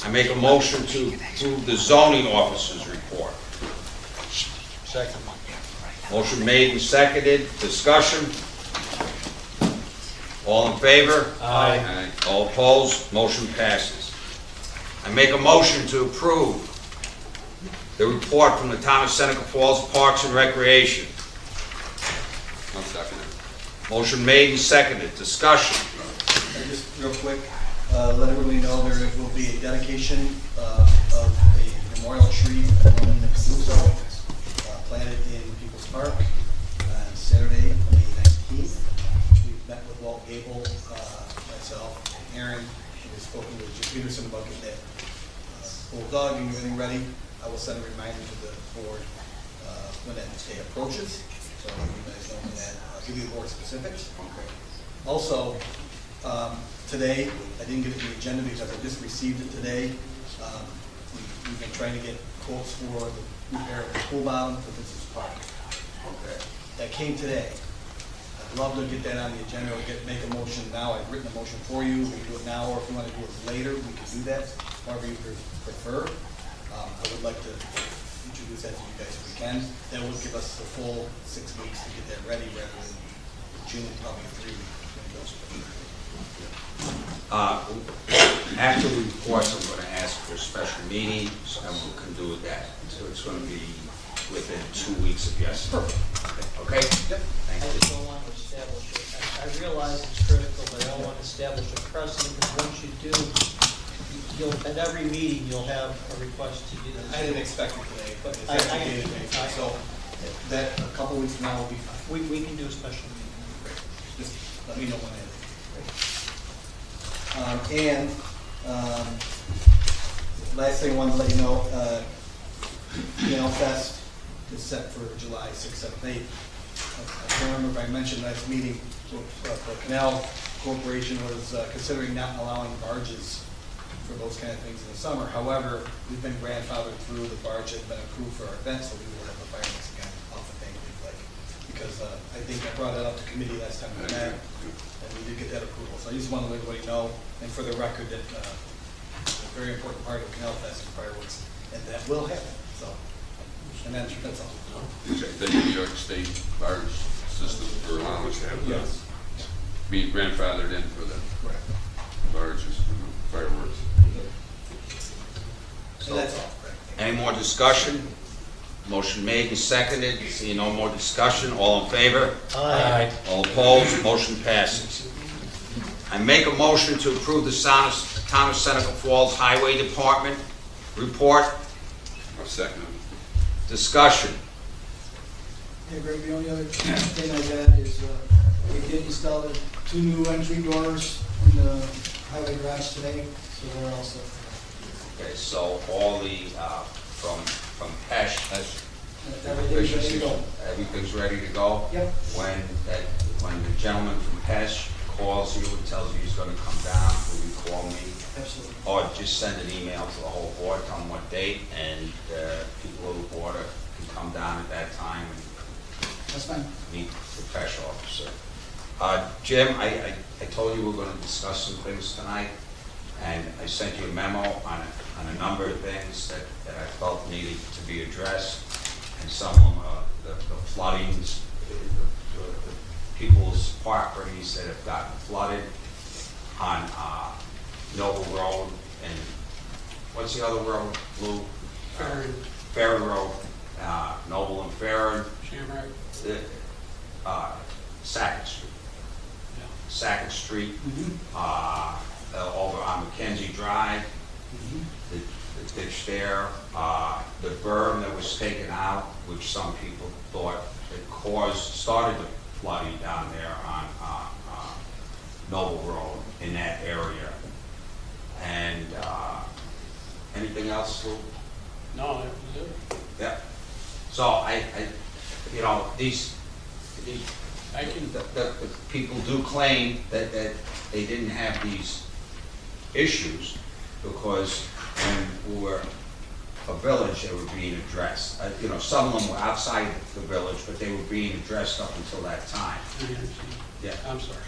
I make a motion to approve the zoning officer's report. Second. Motion made and seconded. Discussion? All in favor? Aye. All opposed? Motion passes. I make a motion to approve the report from the town of Seneca Falls Parks and Recreation. I'll second it. Motion made and seconded. Discussion? Just real quick, let everybody know there will be a dedication of a memorial tree along the Caluso, planted in People's Park on Saturday, May 19th. We've met with Walt Gable, myself, and Aaron. We've spoken with Jim Peterson about getting that bulldog and everything ready. I will send a reminder to the board when that day approaches, so you guys know when that. I'll give you more specifics. Also, today, I didn't get it in the agenda because I just received it today. We've been trying to get quotes for the repair of the pool bottom for Business Park. That came today. I'd love to get that on the agenda or make a motion now. I've written a motion for you. We can do it now, or if you want to do it later, we can do that, however you prefer. I would like to introduce that to you guys if we can. That will give us the full 6 weeks to get that ready rather than June, probably 3 weeks. After we report, I'm going to ask for a special meeting, and we can do that. So it's going to be within 2 weeks of yesterday. Okay? I just don't want to establish it. I realize it's critical, but I don't want to establish a precedent, because once you do, at every meeting, you'll have a request to do this. I didn't expect it today, but it's I- actually dated, so that a couple weeks from now will be fine. We can do a special meeting. Just let me know when it is. Last thing I wanted to let you know, Canal Fest is set for July 6th, 7th, 8th. I can't remember if I mentioned last meeting, the Canal Corporation was considering not allowing barges for those kind of things in the summer. However, we've been grandfathered through, the barge has been approved for our event, so we will have the fireworks again off the bank, because I think I brought it up to committee last time we met, and we did get that approval. So I just want to let everybody know, and for the record, that a very important part of Canal Fest is fireworks, and that will happen, so. And that's all. The New York State barge system for allowing us to have that. Yes. Be grandfathered in for the Correct. barges, fireworks. So that's all. Any more discussion? Motion made and seconded. See no more discussion. All in favor? Aye. All opposed? Motion passes. I make a motion to approve the Town of Seneca Falls Highway Department report. I'll second it. Discussion. Yeah, Greg, the only other thing I got is, we did install the 2 new entry doors in the highway garage today, so they're all set. Okay, so all the, from Pesh, Everything's ready to go. everything's ready to go? Yep. When the gentleman from Pesh calls you and tells you he's gonna come down, will you call me? Absolutely. Or just send an email to the whole board, tell them what date, and people of the board can come down at that time and That's fine. meet the Pesh officer. Jim, I told you we were gonna discuss some things tonight, and I sent you a memo on a number of things that I felt needed to be addressed, and some of them, the floodings, the people's properties that have gotten flooded on Noble Road, and what's the other road, Lou? Farron Road, Noble and Farron, Shamrock. Sackett Street. Sackett Street, over on Mackenzie Drive, the ditch there, the berm that was taken out, which some people thought it started the flooding down there on Noble Road in that area. And anything else, Lou? No, that was it. Yeah. So these I can, the people do claim that they didn't have these issues because when we were a village, they were being addressed. Some of them were outside the village, but they were being addressed up until that time. Yeah. I'm sorry.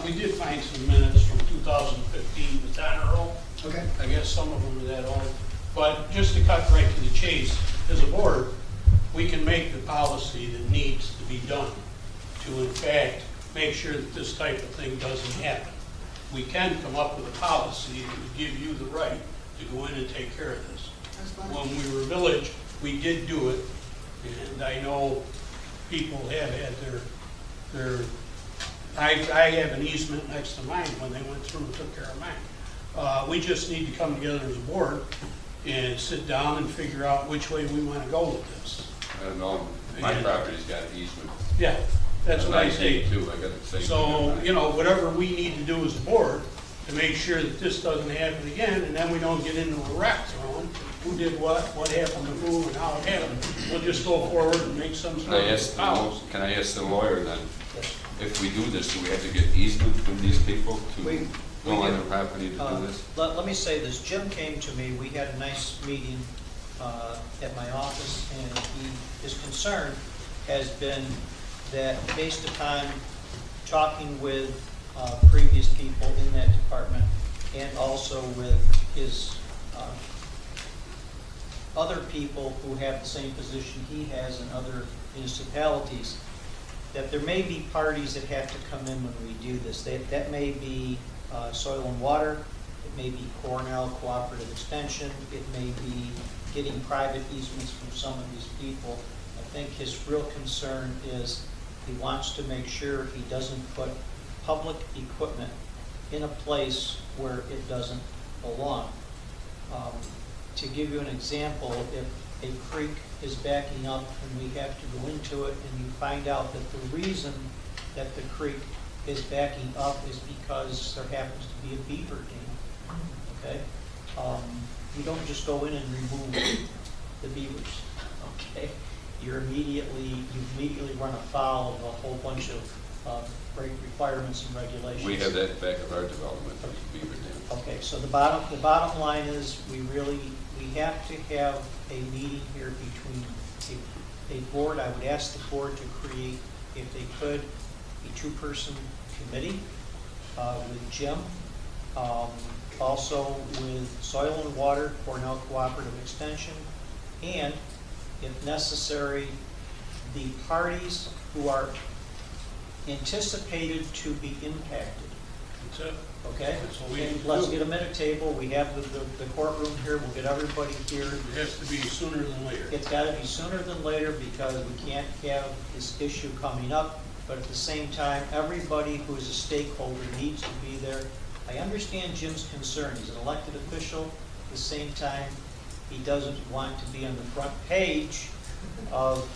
We did find some minutes from 2015 with Tanner Road. Okay. I guess some of them are that old. But just to cut right to the chase, as a board, we can make the policy that needs to be done to, in fact, make sure that this type of thing doesn't happen. We can come up with a policy that would give you the right to go in and take care of this. That's fine. When we were a village, we did do it, and I know people have had their I have an easement next to mine when they went through and took care of mine. We just need to come together as a board and sit down and figure out which way we want to go with this. I don't know, my Yeah. property's got an easement. Yeah, that's what I And say. too, I got the same. So, you know, whatever we need to do as a board to make sure that this doesn't happen again, and then we don't get into a rat throwing, who did what happened to who, and how it happened. We'll just go forward and make some Can sort I of ask, policy. can I ask the lawyer then, if we do this, do we have to get easement from these people We- to go on their property to do this? Let me say this, Jim came to me, we had a nice meeting at my office, and his concern has been that based upon talking with previous people in that department, and also with his other people who have the same position he has in other municipalities, that there may be parties that have to come in when we do this. That may be Soil and Water, it may be Cornell Cooperative Extension, it may be getting private easements from some of these people. I think his real concern is he wants to make sure he doesn't put public equipment in a place where it doesn't belong. To give you an example, if a creek is backing up and we have to go into it and you find out that the reason that the creek is backing up is because there happens to be a beaver dam, okay? You don't just go in and remove the beavers, okay? You immediately run afoul of a whole bunch of requirements and regulations. We have that back of our development, Beaver Dam. Okay, so the bottom line is, we have to have a meeting here between a board. I would ask the board to create, if they could, a two-person committee with Jim, also with Soil and Water, Cornell Cooperative Extension, and, if necessary, the parties who are anticipated to be impacted. That's it. Okay? That's what we And need to let's do. get them at a table, we have the courtroom here, we'll get everybody here. It has to be sooner than later. It's gotta be sooner than later, because we can't have this issue coming up, but at the same time, everybody who is a stakeholder needs to be there. I understand Jim's concern, he's an elected official, at the same time, he doesn't want to be on the front page of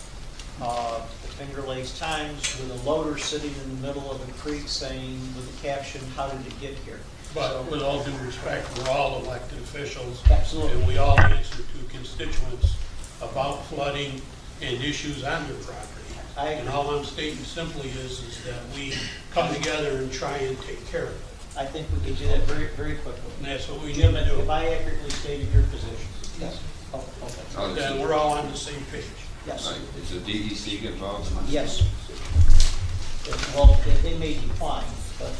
the Finger Lakes Times with a loader sitting in the middle of a creek saying, with the caption, "How did it get here?" But with all due respect, we're all elected officials. Absolutely. And we all answer to constituents about flooding and issues on their property. I agree. And all I'm stating simply is that we come together and try and take care of it. I think we could do that very, very quickly. And that's what we need Jim, to do. if I accurately stated your position? Yes. Oh, okay. Oh, this Then is- we're all on the same page. Yes. Right. Is the DEC get involved in this? Yes. Well, they may decline, but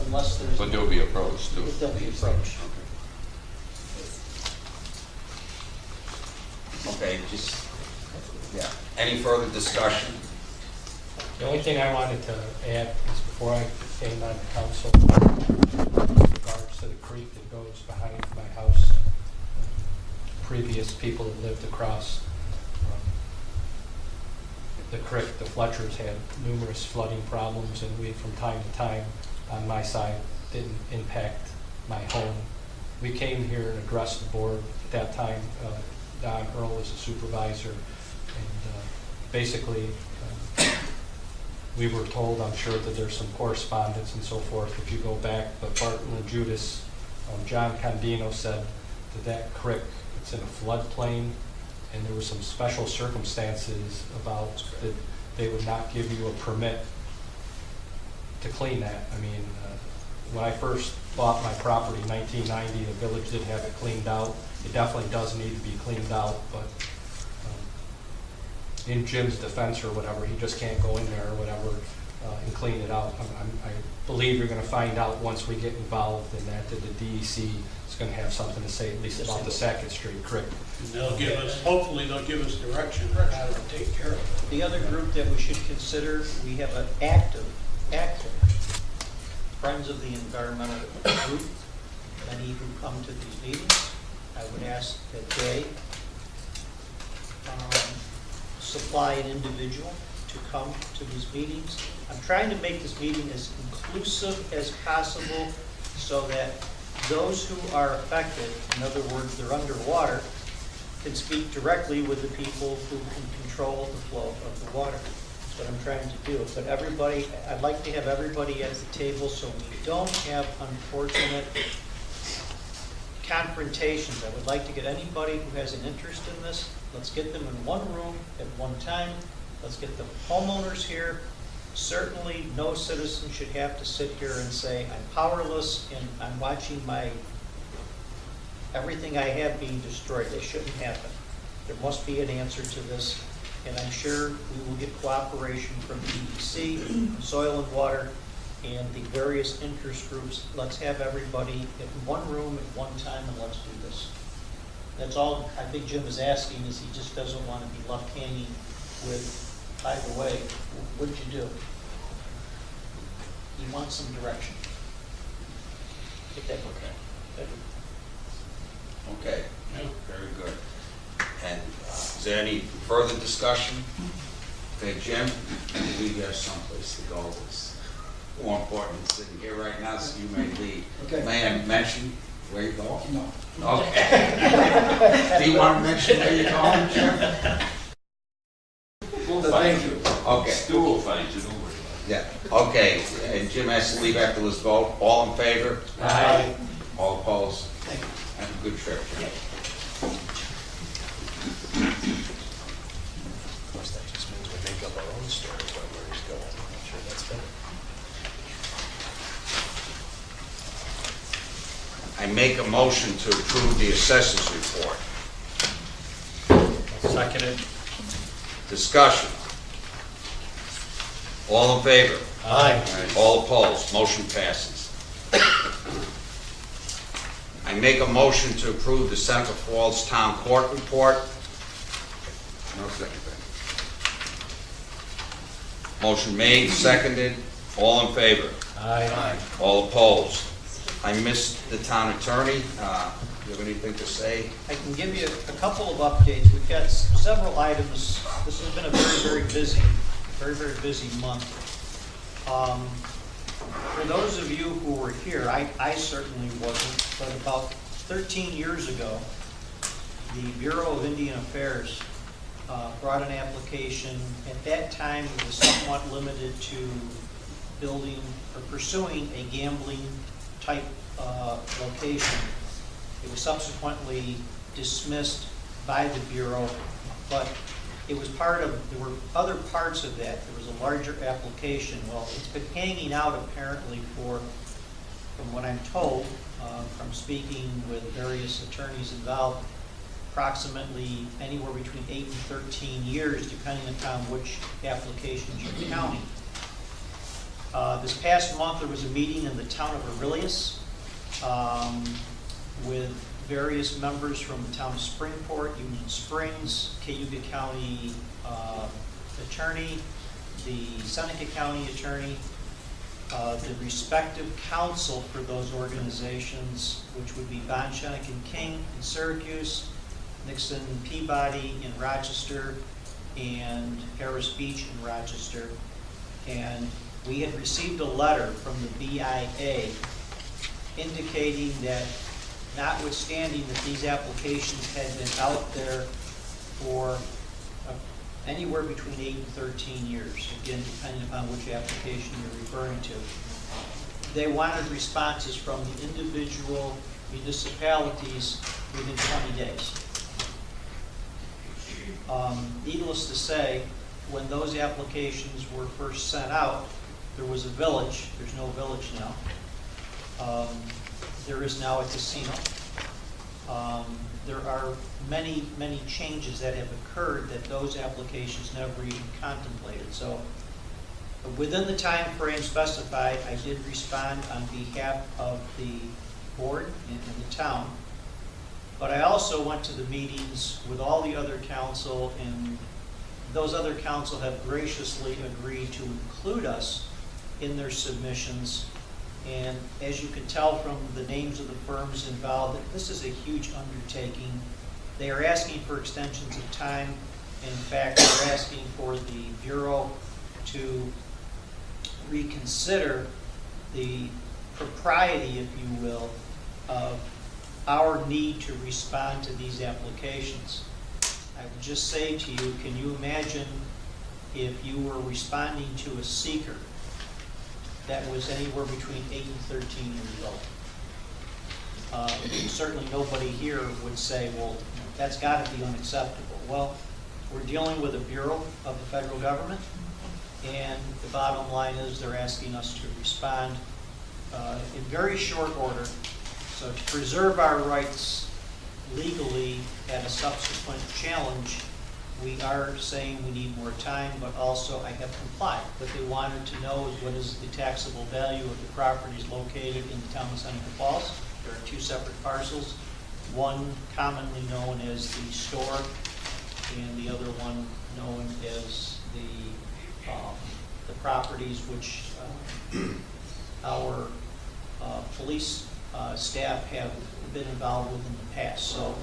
unless there's. But they'll be approached too. They'll be approached. Okay, just, yeah. Any further discussion? The only thing I wanted to add is, before I came on council, in regards to the creek that goes behind my house, previous people that lived across the creek, the Fletchers had numerous flooding problems, and we, from time to time, on my side, didn't impact my home. We came here and addressed the board at that time. Don Earl was the supervisor, and basically, we were told, I'm sure that there's some correspondence and so forth, if you go back, but Barton and Judas, John Condino said that creek, it's in a floodplain, and there were some special circumstances about that they would not give you a permit to clean that. I mean, when I first bought my property in 1990, the village did have it cleaned out. It definitely does need to be cleaned out, but in Jim's defense or whatever, he just can't go in there or whatever and clean it out. I believe you're going to find out once we get involved in that the DEC is going to have something to say at least about the Sackett Street Creek. And they'll give us, hopefully they'll give us direction on how to take care of it. The other group that we should consider, we have an active Friends of the Environmental group, many who come to these meetings. I would ask that they supply an individual to come to these meetings. I'm trying to make this meeting as inclusive as possible so that those who are affected, in other words, they're underwater, can speak directly with the people who can control the flow of the water. That's what I'm trying to do. But everybody, I'd like to have everybody at the table so we don't have unfortunate confrontations. I would like to get anybody who has an interest in this, let's get them in one room at one time. Let's get the homeowners here. Certainly, no citizen should have to sit here and say, I'm powerless and I'm watching everything I have being destroyed. That shouldn't happen. There must be an answer to this, and I'm sure we will get cooperation from DEC, Soil and Water, and the various interest groups. Let's have everybody in one room at one time, and let's do this. That's all I think Jim is asking, is he just doesn't want to be left hanging with, by the way, what'd you do? He wants some direction. Get that okay. Okay, very good. And is there any further discussion? Okay, Jim, I believe you have someplace to go. It's more important than sitting here right now, so you may leave. Okay. May I mention where you go? No. Okay. Do you want to mention where you're going, Jim? We'll find you. Okay. Stu will find you, don't worry Yeah, okay, and Jim has to leave after this vote. All in favor? Aye. All opposed? Have a good trip, Jim. Of course, that just means we make up our own story about where he's going. I'm not sure that's better. I make a motion to approve the assessors report. Second it. Discussion. All in favor? Aye. All opposed? Motion passes. I make a motion to approve the Seneca Falls Town Court report. No second. Motion made, seconded. All in favor? Aye. All opposed? I missed the town attorney. You have anything to say? I can give you a couple of updates. We've got several items. This has been a very very busy month. For those of you who were here, I certainly wasn't, but about 13 years ago, the Bureau of Indian Affairs brought an application. At that time, it was somewhat limited to building or pursuing a gambling type location. It was subsequently dismissed by the Bureau, but it was there were other parts of that. There was a larger application. Well, it's been hanging out apparently from what I'm told, from speaking with various attorneys involved, approximately anywhere between 8 and 13 years, depending upon which applications you're counting. This past month, there was a meeting in the town of Aurelius with various members from the town of Springport, Union Springs, Cayuga County attorney, the Seneca County attorney, the respective counsel for those organizations, which would be Bonchenick and King in Syracuse, Nixon and Peabody in Rochester, and Harris Beach in Rochester. And we had received a letter from the BIA indicating that notwithstanding that these applications had been out there for anywhere between 8 and 13 years, again, depending upon which application you're referring to, they wanted responses from the individual municipalities within 20 days. Needless to say, when those applications were first sent out, there was a village. There's no village now. There is now a casino. There are many changes that have occurred that those applications never even contemplated. So within the time frame specified, I did respond on behalf of the board and the town. But I also went to the meetings with all the other council, and those other council have graciously agreed to include us in their submissions. And as you can tell from the names of the firms involved, this is a huge undertaking. They are asking for extensions of time, In fact, they're asking for the Bureau to reconsider the propriety, if you will, of our need to respond to these applications. I would just say to you, can you imagine if you were responding to a seeker that was anywhere between 8 and 13 years old? Certainly nobody here would say, well, that's got to be unacceptable. Well, we're dealing with a bureau of the federal government, and the bottom line is they're asking us to respond in very short order. So to preserve our rights legally at a subsequent challenge, we are saying we need more time, but also I have complied. What they wanted to know is what is the taxable value of the properties located in the town of Seneca Falls. There are two separate parcels, one commonly known as the store and the other one known as the properties which our police staff have been involved with in the past. So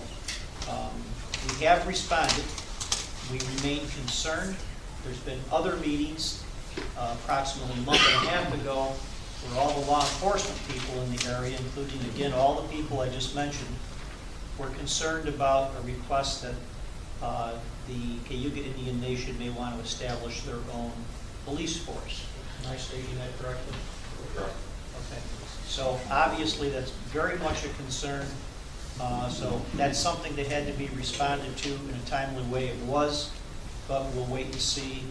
we have responded. We remain concerned. There's been other meetings approximately a month and a half ago where all the law enforcement people in the area, including, again, all the people I just mentioned, were concerned about a request that the Cayuga Indian Nation may want to establish their own police force. Am I stating that correctly? Okay. So obviously that's very much a concern. So that's something that had to be responded to in a timely way. It was, but we'll wait and see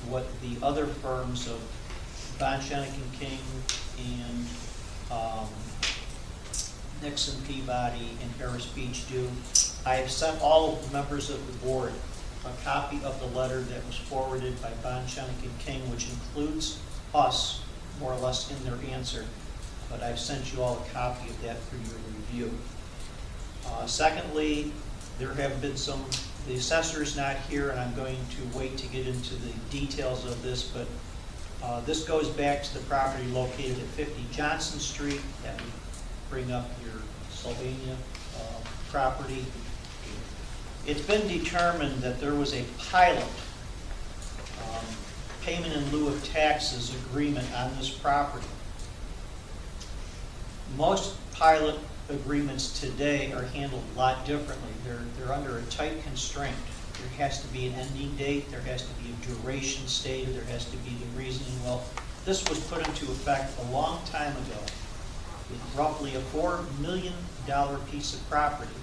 what the other firms of Von Schoenig and King and Nixon, Peabody, and Harris Beach do. I have sent all of the members of the board a copy of the letter that was forwarded by Von Schoenig and King, which includes us, more or less, in their answer. But I've sent you all a copy of that for your review. Secondly, there have been the assessor's not here, and I'm going to wait to get into the details of this, but this goes back to the property located at 50 Johnson Street. That would bring up your Sylvania property. It's been determined that there was a pilot payment in lieu of taxes agreement on this property. Most pilot agreements today are handled a lot differently. They're under a tight constraint. There has to be an ending date, there has to be a duration stated, there has to be the reasoning. Well, this was put into effect a long time ago with roughly a $4 million piece of property,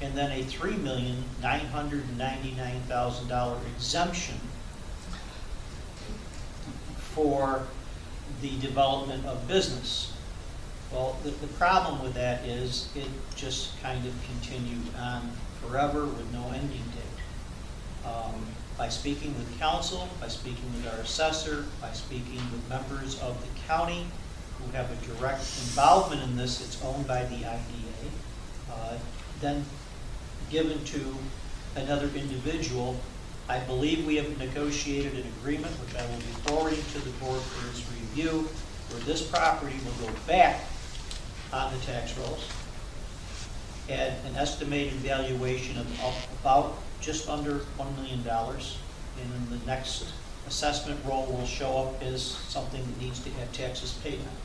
and then a $3,999,000 exemption for the development of business. Well, the problem with that is it just kind of continued on forever with no ending date. By speaking with council, by speaking with our assessor, by speaking with members of the county who have a direct involvement in this, it's owned by the IDA, then given to another individual. I believe we have negotiated an agreement, which I will be forwarding to the board for its review, where this property will go back on the tax rolls at an estimated valuation of about just under $1 million. And then the next assessment roll will show up as something that needs to have taxes paid on.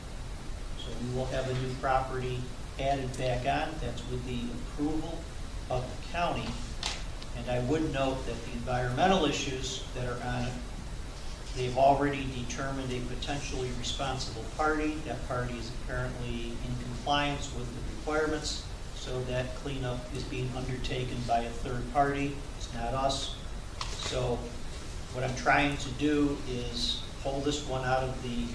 So we will have a new property added back on. That's with the approval of the county. And I would note that the environmental issues that are on it, they've already determined a potentially responsible party. That party is apparently in compliance with the requirements, so that cleanup is being undertaken by a third party. It's not us. So what I'm trying to do is pull this one out of the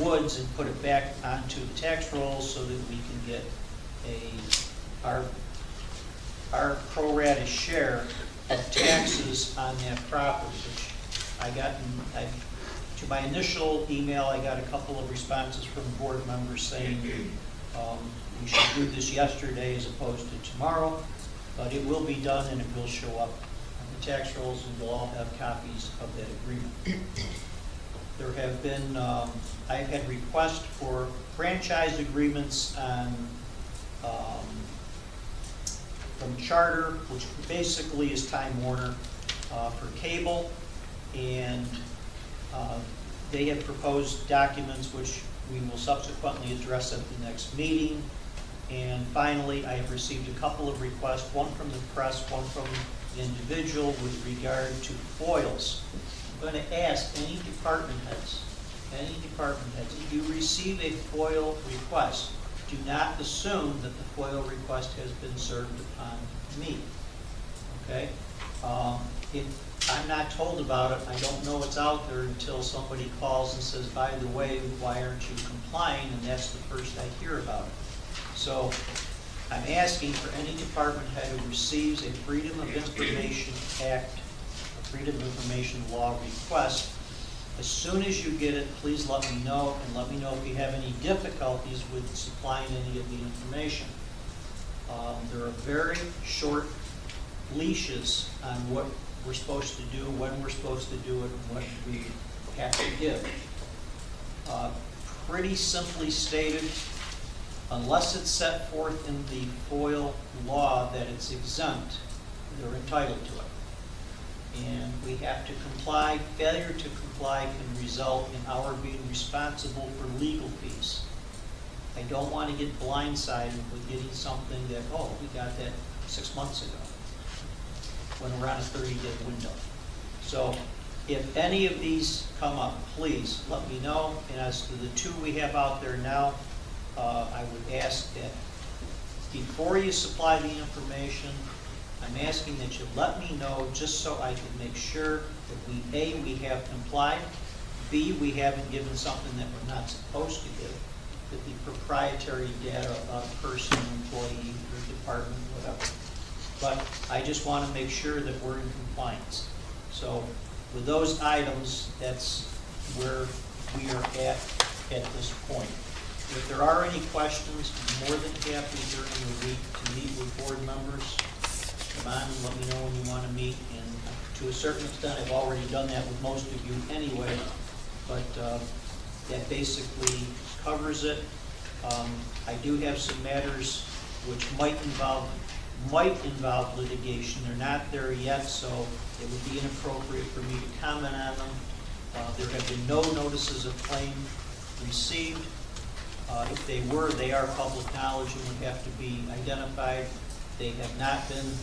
woods and put it back onto the tax rolls so that we can get our pro rata share of taxes on that property, which to my initial email, I got a couple of responses from board members saying we should do this yesterday as opposed to tomorrow, but it will be done and it will show up on the tax rolls, and we'll all have copies of that agreement. There have been, I've had requests for franchise agreements on from Charter, which basically is Time Warner for cable, and they have proposed documents which we will subsequently address at the next meeting. And finally, I have received a couple of requests, one from the press, one from the individual with regard to foils. I'm going to ask any department heads, if you receive a FOIL request, do not assume that the FOIL request has been served upon me, okay? If I'm not told about it, I don't know it's out there until somebody calls and says, by the way, why aren't you complying? And that's the first I hear about it. So I'm asking for any department head who receives a Freedom of Information Act, a Freedom of Information Law request, as soon as you get it, please let me know, and let me know if you have any difficulties with supplying any of the information. There are very short leashes on what we're supposed to do, when we're supposed to do it, and what we have to give. Pretty simply stated, unless it's set forth in the FOIL law that it's exempt, they're entitled to it. And we have to comply. Failure to comply can result in our being responsible for legal fees. I don't want to get blindsided with getting something that, oh, we got that 6 months ago, when we're on a 30-day window. So if any of these come up, please let me know. And as to the two we have out there now, I would ask that before you supply the information, I'm asking that you let me know just so I can make sure that we have complied, B, we haven't given something that we're not supposed to give, that the proprietary data about a person, employee, or department, whatever. But I just want to make sure that we're in compliance. So with those items, that's where we are at this point. If there are any questions, I'm more than happy during the week to meet with board members. Come on and let me know when you want to meet. And to a certain extent, I've already done that with most of you anyway. But that basically covers it. I do have some matters which might involve litigation. They're not there yet, so it would be inappropriate for me to comment on them. There have been no notices of claim received. If they were, they are public knowledge and would have to be identified. They have not been,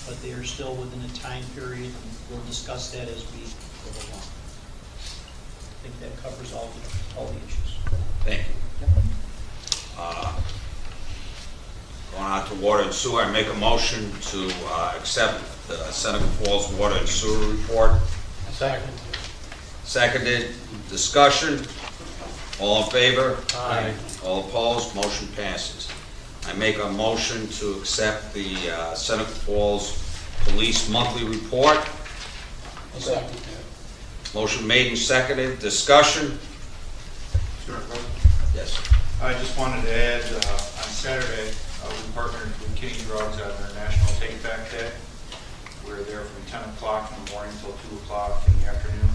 but they are still within a time period, and we'll discuss that as we go along. I think that covers all the issues. Thank you. Going on to water and sewer, I make a motion to accept the Seneca Falls Water and Sewer Report. Second. Seconded. Discussion. All in favor? Aye. All opposed? Motion passes. I make a motion to accept the Seneca Falls Police Monthly Report. Second. Motion made and seconded. Discussion. Yes. I just wanted to add, on Saturday, we partnered with King Drugs on their National Take Back Day. We were there from 10 o'clock in the morning till 2 o'clock in the afternoon.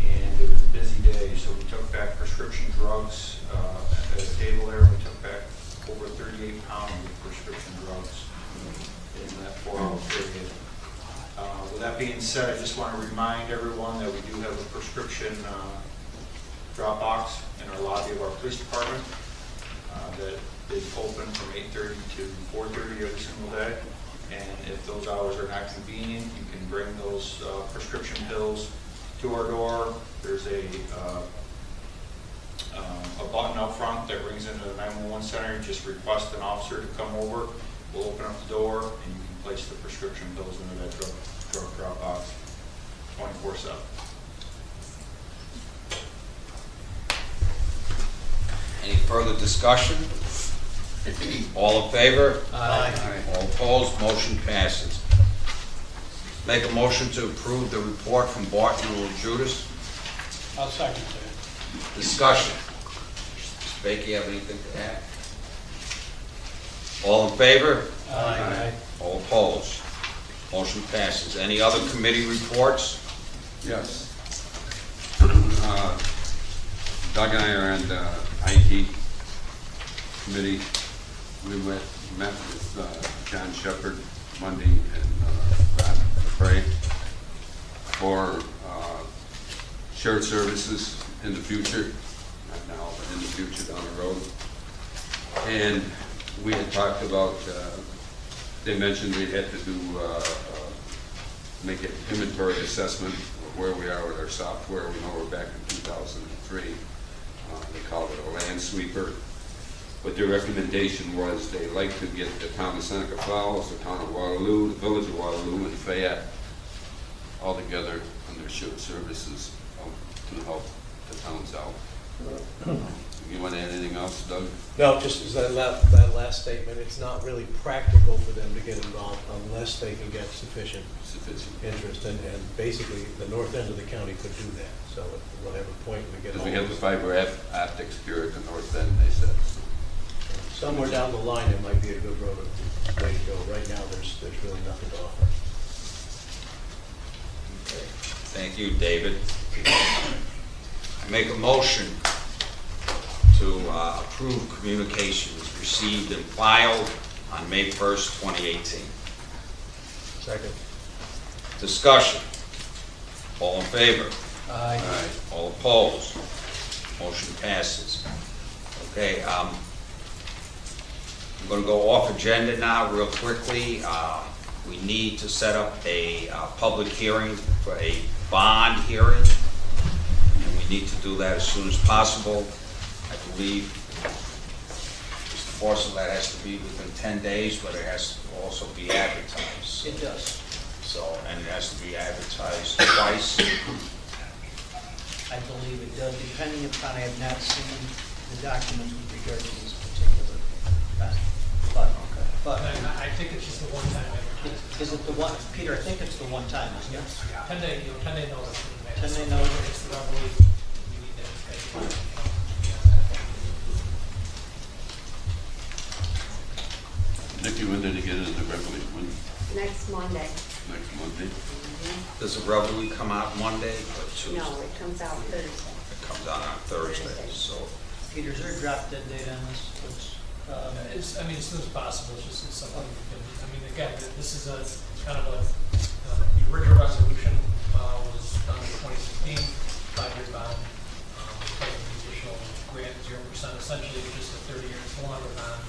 And it was a busy day, so we took back prescription drugs at a table there. We took back over 38 pounds of prescription drugs in that 4-hour period. With that being said, I just want to remind everyone that we do have a prescription drop box in our lobby of our police department that is open from 8:30 to 4:30 every single day. And if those hours are not convenient, you can bring those prescription pills to our door. There's a button up front that rings into the 911 center. You just request an officer to come over. We'll open up the door and you can place the prescription pills into that drug drop box 24/7. Any further discussion? All in favor? Aye. All opposed? Motion passes. Make a motion to approve the report from Barton and Judas. I'll second that. Discussion. Mr. Baker, you have anything to add? All in favor? Aye. All opposed? Motion passes. Any other committee reports? Yes. Doug and I are on the IT committee. we met with John Shepherd Monday and Ron McCray for shared services in the future, not now, but in the future down the road. And we had talked about, they mentioned we had to do, make an inventory assessment of where we are with our software. We know we're back in 2003. They called it a land sweeper. But their recommendation was they like to get the town of Seneca Falls, the town of Waterloo, the village of Waterloo, and Fayette all together under shared services to help the towns out. You want to add anything else, Doug? No, just as that last statement, it's not really practical for them to get involved unless they can get sufficient interest. And basically, the north end of the county could do that. So at whatever point we get. Because we have the fiber optics here at the north end, they said. Somewhere down the line, it might be a good road way to go. Right now, there's really nothing to offer. Thank you, David. I make a motion to approve communications received and filed on May 1st, 2018. Second. Discussion. All in favor? Aye. All opposed? Motion passes. Okay, I'm going to go off agenda now real quickly. We need to set up a public hearing for a bond hearing, and we need to do that as soon as possible. I believe, Mr. Forson, that has to be within 10 days, but it has to also be advertised. It does. So, and it has to be advertised twice. I believe it does, depending upon, I have not seen the documents with regard to this particular event. But I think it's just the one time. is it the one, Peter, I think it's the one time, isn't it? 10-day notice. 10-day notice. It's the revelation. We need that. Nikki, when did it get into Beverly? When? Next Monday. Next Monday? Does the Reveille come out Monday or Tuesday? No, it comes out Thursday. It comes out on Thursday, so. Peter, is there a drop dead date on this? As soon as possible, it's just something, again, this is a kind of the original resolution was done in 2016, 5-year bond, because of the additional grant, 0%, essentially it's just a 30 years longer bond.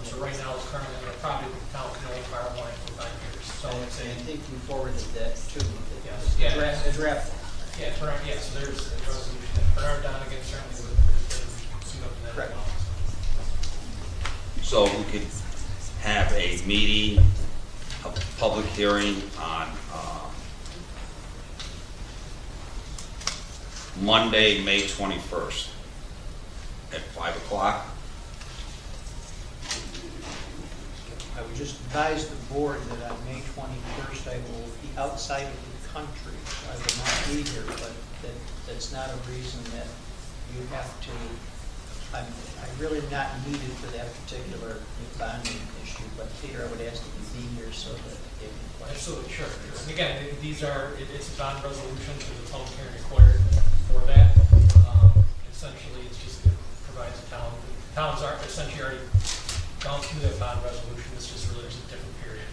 So right now, it's currently under property the town can only borrow line for 5 years. So it's I think you forwarded that too. Yes. The draft. Yeah, correct, yeah, so there's a resolution that Bernard Donegan certainly would suit up to that. Correct. So we could have a meeting, a public hearing on Monday, May 21st at 5 o'clock. I would just advise the board that on May 21st, I will be outside of the country. I will not be here, but that's not a reason that you have to, I'm really not needed for that particular bonding issue, but Peter, I would ask that you be here so that if you Absolutely, sure. And again, it's a bond resolution, there's a public hearing required for that. Essentially, it's just, it provides towns are essentially already gone through that bond resolution, it's just really just a different period.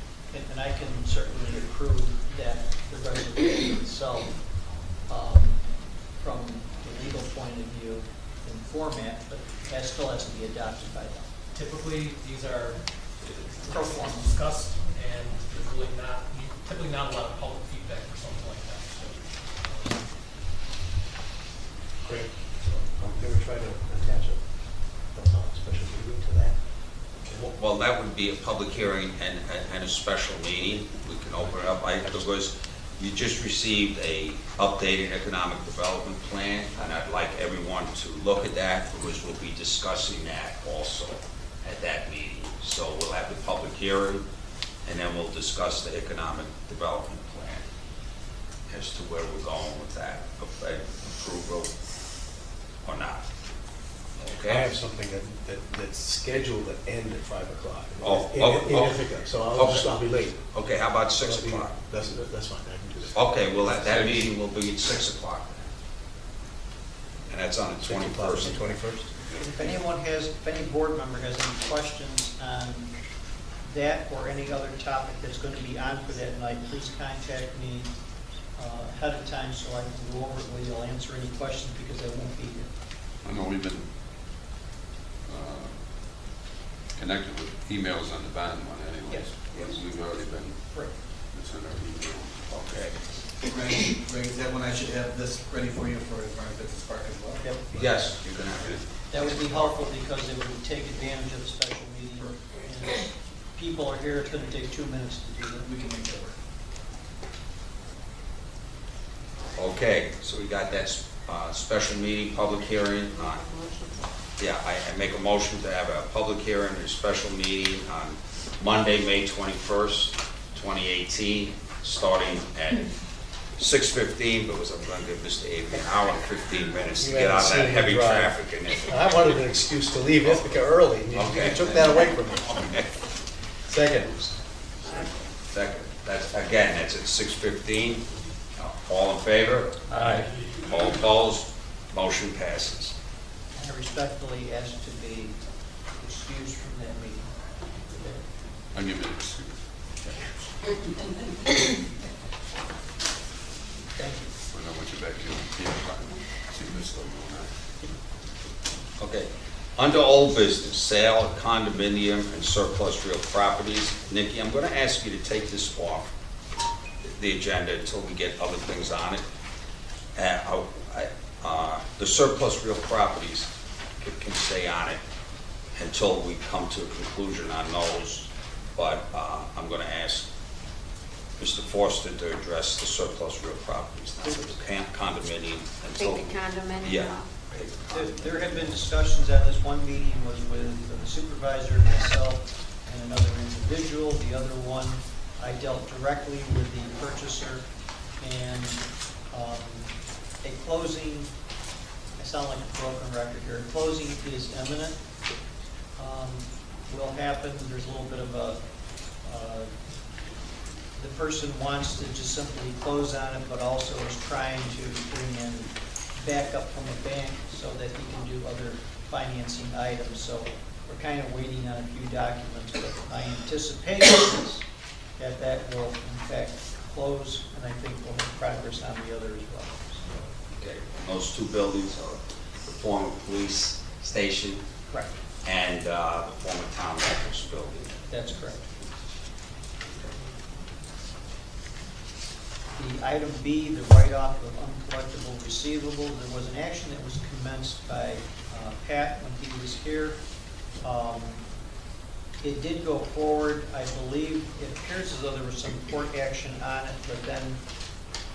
And I can certainly approve that, the resolution itself, from the legal point of view in format, but that still has to be adopted by them. Typically, these are Pro forma. discussed, and there's really typically not a lot of public feedback or something like that. So, Great. I'm going to try to attach a special meeting to that. Well, that would be a public hearing and a special meeting. We can open it up. Because you just received a updated economic development plan, and I'd like everyone to look at that, because we'll be discussing that also at that meeting. So we'll have the public hearing, and then we'll discuss the economic development plan as to where we're going with that, approval or not. Okay? I have something that's scheduled to end at 5 o'clock. In Ithaca, so I'll be late. Okay, how about 6 o'clock? That's fine, I can do that. Okay, well, that meeting will be at 6 o'clock. And that's on the 21st. 21st? If anyone has, if any board member has any questions on that or any other topic that's going to be on for that night, please contact me ahead of time so I can go over it with you. I'll answer any questions because I won't be here. I know we've been connected with emails on the bond one anyways. Yes. We've already been, Right. it's in our email. Okay. Greg, is that when I should have this ready for you for Advanced Business Park as well? Yep. Yes, you can have it. That would be helpful because it would take advantage of the special meeting. And if people are here, it's going to take 2 minutes to do that. We can make that work. Okay, so we got that special meeting, public hearing on, I make a motion to have a public hearing and a special meeting on Monday, May 21st, 2018, starting at 6:15, but I'm going to give Mr. Avery an hour and 15 minutes to You get out of haven't that seen heavy me drive. traffic in it. I wanted an excuse to leave Ithaca early, and you Okay. took that away from me. Okay. Second. Second, that's at 6:15. All in favor? Aye. All opposed? Motion passes. And I respectfully ask to be excused from that meeting. I'll give you an excuse. Thank you. When I want you back here, see if it's still going on. Okay. Under old business, sale of condominium and surplus real properties. Nikki, I'm going to ask you to take this off the agenda until we get other things on it. The surplus real properties can stay on it until we come to a conclusion on those. But I'm going to ask Mr. Forster to address the surplus real properties, not the condominium until. Take the condominium Yeah. off. There have been discussions on this. One meeting was with the supervisor, myself, and another individual. The other one, I dealt directly with the purchaser, and a closing, I sound like a broken record here, closing is imminent. Will happen. There's a little bit of a, the person wants to just simply close on it, but also is trying to bring in backup from a bank so that he can do other financing items. So we're kind of waiting on a few documents, but my anticipation is that that will in fact close, and I think we'll make progress on the other as well. Okay, those two buildings are the former police station Correct. and the former town office building. That's correct. The item B, the write-off of uncollectible receivables, there was an action that was commenced by Pat when he was here. It did go forward. I believe, it appears as though there was some court action on it, but then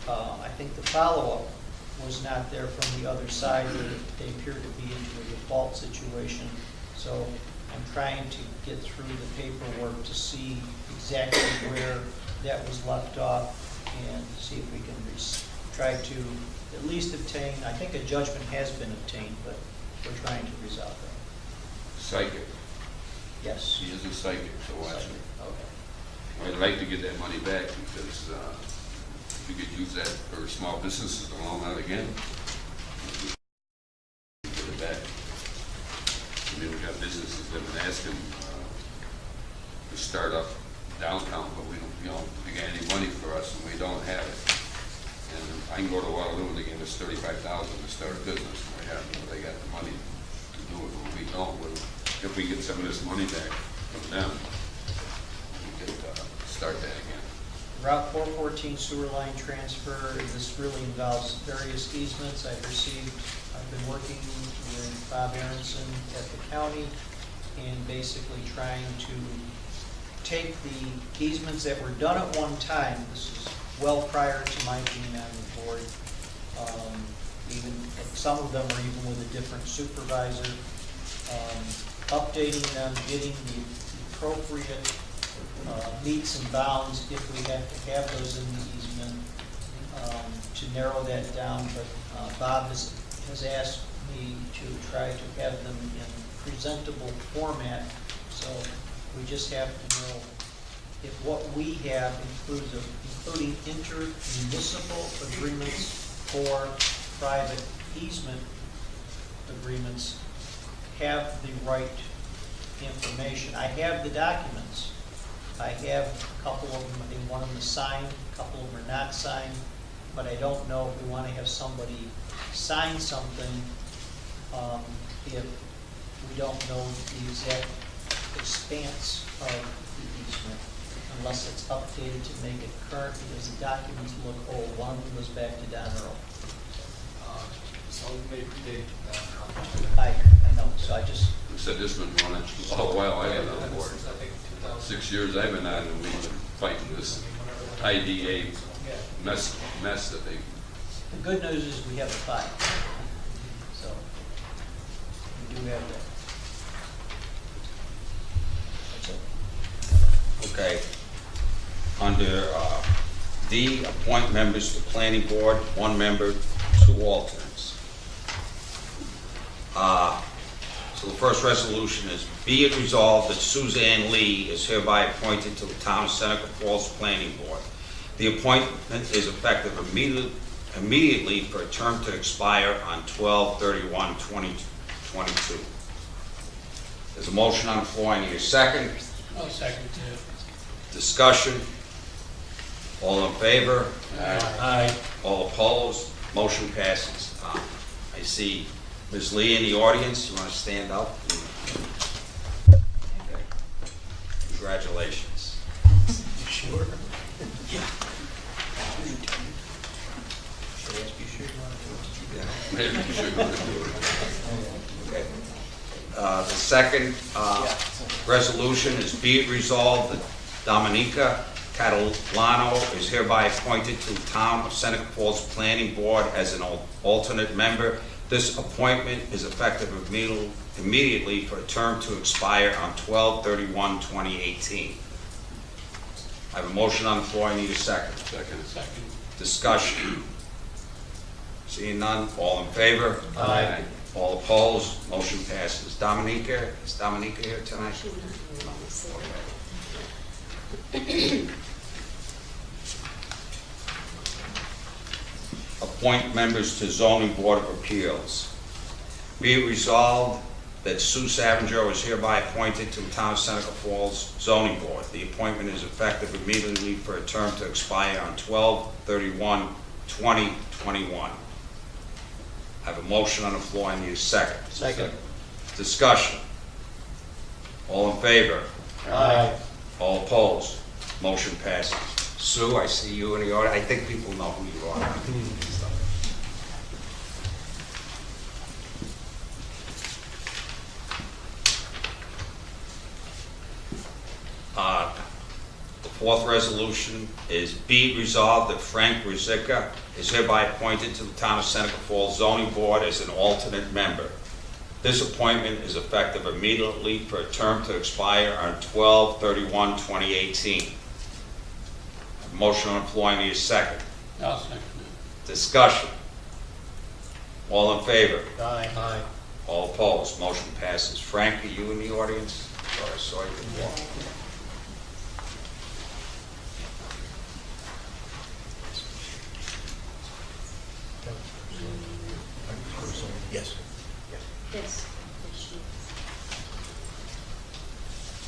I think the follow-up was not there from the other side. They appear to be into a default situation. So I'm trying to get through the paperwork to see exactly where that was left off and see if we can try to at least obtain, I think a judgment has been obtained, but we're trying to resolve that. Psychic. Yes. She is a psychic, so watch her. Okay. I'd like to get that money back because if you could use that for small businesses to loan out again. Get it back. I mean, we got businesses that have been asking to start up downtown, but we don't, they got any money for us and we don't have it. And I can go to Waterloo and they give us $35,000 to start a business. They got the money to do it, but we don't. If we get some of this money back from them, we could start that again. Route 414 sewer line transfer, this really involves various easements I've received. I've been working with Bob Aronson at the county and basically trying to take the easements that were done at one time. This is well prior to my being on the board. Even some of them were even with a different supervisor. Updating them, getting the appropriate meets and bounds if we have to have those in the easement to narrow that down. But Bob has asked me to try to have them in presentable format. So we just have to know if what we have including intermunicipal agreements or private easement agreements, have the right information. I have the documents. I have a couple of them, I think one of them is signed, a couple of them are not signed, but I don't know if we want to have somebody sign something if we don't know the exact expanse of the easement, unless it's updated to make it current, because the documents look old. One of them goes back to Don Earl. So maybe they, I know, so I just, Who said this been going on a while? I got on board. I think 2000. 6 years I've been on, and we've been fighting this IDA mess that they. the good news is we have a file. So, we do have that. That's it. Okay. Under D, appoint members to the planning board, 1 member, 2 alternates. So the first resolution is, be it resolved that Suzanne Lee is hereby appointed to the Town of Seneca Falls Planning Board. The appointment is effective immediately for a term to expire on 12/31/2022. There's a motion on the floor. I need a second. I'll second that. Discussion. All in favor? Aye. All opposed? Motion passes. I see Ms. Lee in the audience. You want to stand up? Okay. Congratulations. Sure. Yeah. Should I ask you sure you want to do it? Maybe you should. Okay. The second resolution is, be it resolved that Dominica Catalano is hereby appointed to the Town of Seneca Falls Planning Board as an alternate member. This appointment is effective immediately for a term to expire on 12/31/2018. I have a motion on the floor. I need a second. Second. Discussion. Seeing none, all in favor? Aye. All opposed? Motion passes. Dominica, is Dominica here tonight? Appoint members to Zoning Board of Appeals. Be it resolved that Sue Savinger is hereby appointed to the Town of Seneca Falls Zoning Board. The appointment is effective immediately for a term to expire on 12/31/2021. I have a motion on the floor. I need a second. Second. Discussion. All in favor? Aye. All opposed? Motion passes. Sue, I see you in the audience. I think people know who you are. The fourth resolution is, be it resolved that Frank Ruzicka is hereby appointed to the Town of Seneca Falls Zoning Board as an alternate member. This appointment is effective immediately for a term to expire on 12/31/2018. Motion on the floor, I need a second. I'll second Discussion. All in favor? Aye. All opposed? Motion passes. Frank, are you in the audience? Thought I saw you before. Yes. Yes.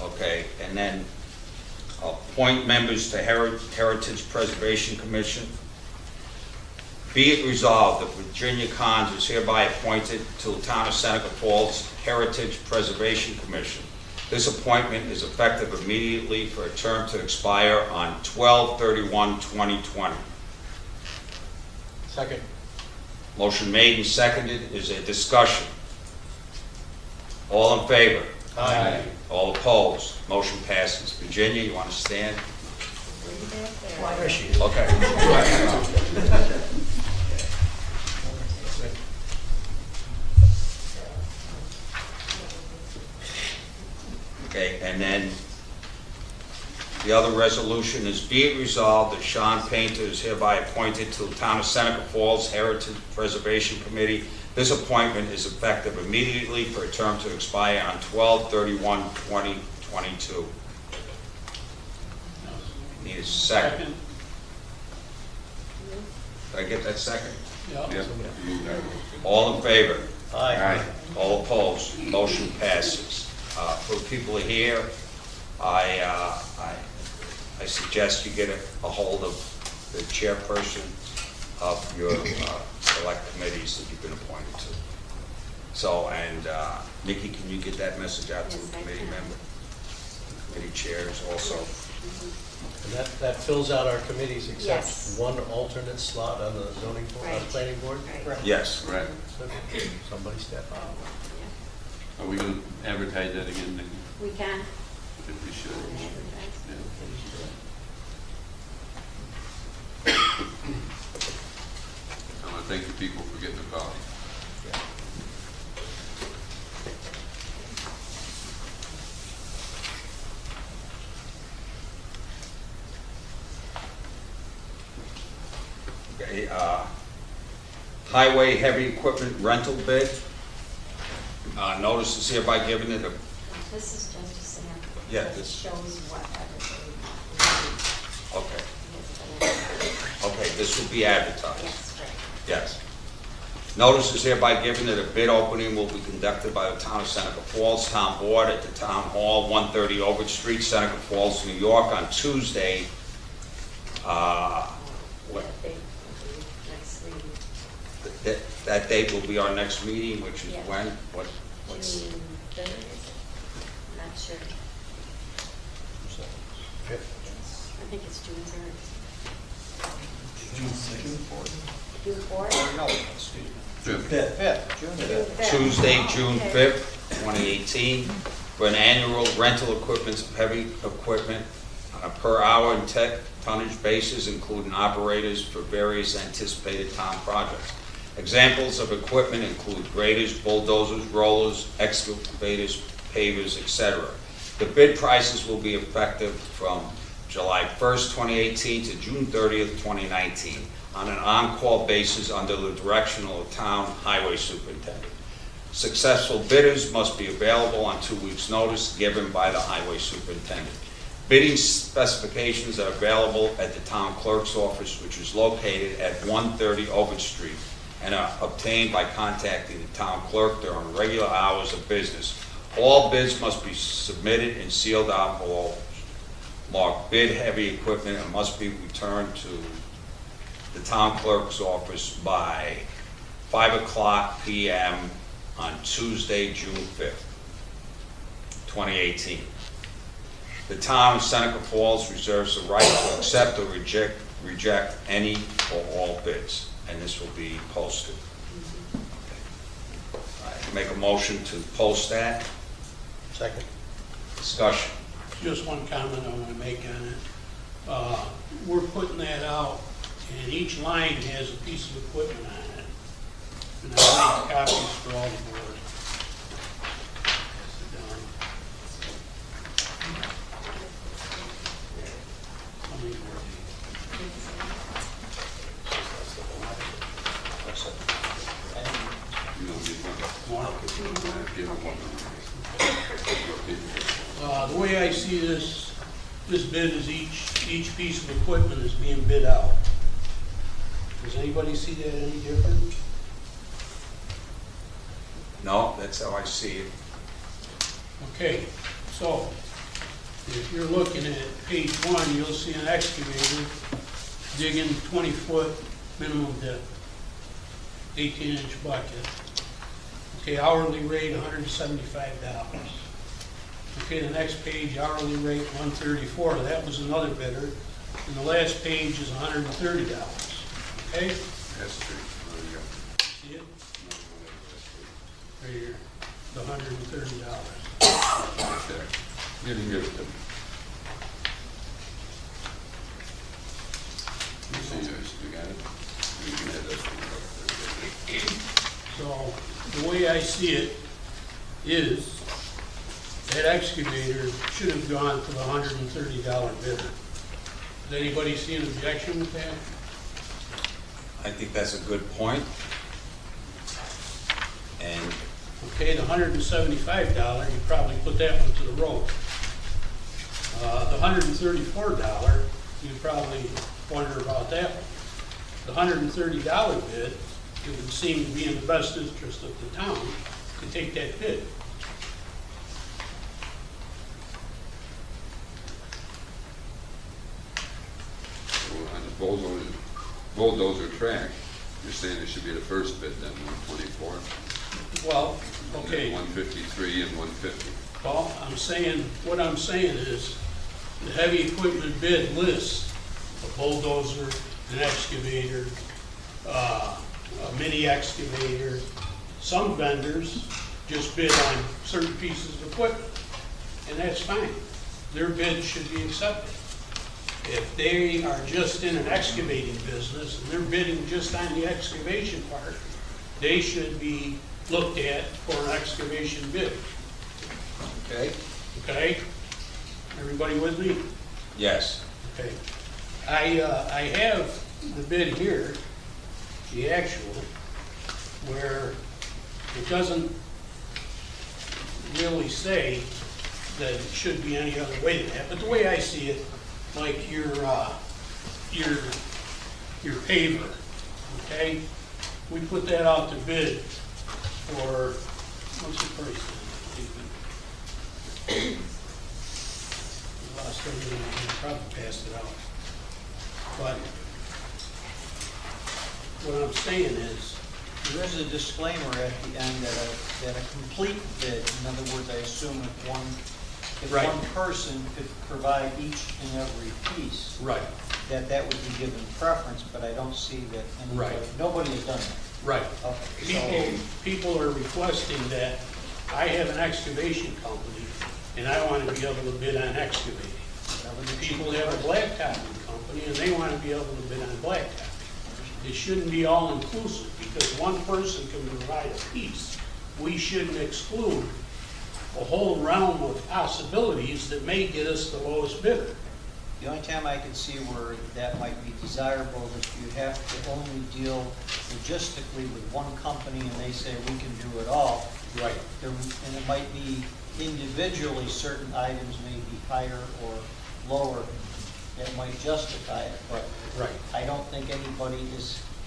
Okay, and then appoint members to Heritage Preservation Commission. Be it resolved that Virginia Cons is hereby appointed to the Town of Seneca Falls Heritage Preservation Commission. This appointment is effective immediately for a term to expire on 12/31/2020. Second. Motion made and seconded. Is there discussion? All in favor? Aye. All opposed? Motion passes. Virginia, you want to stand? There she is. Okay. Okay, and then the other resolution is, be it resolved that Sean Painter is hereby appointed to the Town of Seneca Falls Heritage Preservation Committee. This appointment is effective immediately for a term to expire on 12/31/2022. Need a that. second. Did I get that second? Yeah. Yeah. All in favor? Aye. All opposed, motion passes. For people here, I suggest you get a hold of the chairperson of your select committees that you've been appointed to. So, and Nikki, can you get that message out to the committee member? Committee chairs also. And that fills out our committees except Yes. one alternate slot on the zoning board, Right. planning board? Right. Yes. Right. Somebody step up. Are we gonna advertise that again, Nikki? We can. If we should. I want to thank the people for getting the call. Okay, highway heavy equipment rental bid. Notice is hereby given to the, This is just a sample. Yeah, It this- shows whatever okay, they need. okay, this will be advertised. Yes, right. Yes. Notice is hereby given that a bid opening will be conducted by the Town of Seneca Falls Town Board at the Town Hall, 130 Overton Street, Seneca Falls, New York, on Tuesday. What- That date will be next meeting. That date will be our next meeting, which is Yeah. when? What's? June 3rd, is it? Not sure. I think it's June 3rd. June 4th? No, excuse me. June 5th, June 5th. Tuesday, June Okay. 5th, 2018, for an annual rental equipment of heavy equipment on a per hour and tonnage basis, including operators for various anticipated town projects. Examples of equipment include graders, bulldozers, rollers, excavators, pavers, etc. The bid prices will be effective from July 1st, 2018 to June 30th, 2019, on an on-call basis under the direction of the town highway superintendent. Successful bidders must be available on 2 weeks' notice given by the highway superintendent. Bidding specifications are available at the town clerk's office, which is located at 130 Overton Street, and are obtained by contacting the town clerk during regular hours of business. All bids must be submitted in sealed envelopes marked bid heavy equipment and must be returned to the town clerk's office by 5:00 p.m. on Tuesday, June 5th, 2018. The town of Seneca Falls reserves the right to accept or reject any or all bids, and this will be posted. I make a motion to post that. Second. Discussion. Just one comment I want to make on it. We're putting that out, and each line has a piece of equipment on it. And I made copies for all the board. Sit down. How many more of these? You don't get one. More? Give them one. The way I see this bid is each piece of equipment is being bid out. Does anybody see that any different? No, that's how I see it. Okay, so if you're looking at page 1, you'll see an excavator digging 20-foot minimum depth, 18-inch bucket. Okay, hourly rate $175. Okay, the next page, hourly rate $134. That was another bidder. And the last page is $130. Okay, That's true. There you go. see it? Right here, the $130. Right there. You didn't get it. You see yours, you got it? You can have that. So, the way I see it is, that excavator should have gone to the $130 bidder. Does anybody see an objection with that? I think that's a good point. And Okay, the $175, you probably put that one to the road. The $134, you probably wonder about that one. The $130 bid it would seem to be in the best interest of the town to take that bid. So on the bulldozer track, you're saying it should be the first bid then, 124? Well, okay. 153 and 150. Well, what I'm saying is, the heavy equipment bid lists a bulldozer, an excavator, a mini excavator. Some vendors just bid on certain pieces of equipment, and that's fine. Their bid should be accepted. If they are just in an excavating business and they're bidding just on the excavation part, they should be looked at for an excavation bid. Okay? Okay? Everybody with me? Yes. Okay. I have the bid here, the actual, where it doesn't really say that it should be any other way than that. But the way I see it, like your paver, okay? We put that out to bid for, what's the price? Lost everything, I probably passed it out. But what I'm saying is, There is a disclaimer at the end that a complete bid, in other words, I assume if Right. one person could provide each and every piece, right, that would be given preference, but I don't see that anybody, Right. nobody has done that. right. Okay, People are requesting that I have an excavation company and I want to be able to bid on excavating. People have a blacktopping company and they want to be able to bid on blacktopping. It shouldn't be all inclusive because one person can provide a piece. We shouldn't exclude a whole realm of possibilities that may get us the lowest bidder. The only time I can see where that might be desirable is if you have to only deal logistically with one company and they say we can do it all. Right. And it might be individually, certain items may be higher or lower that might justify it, but Right. I don't think anybody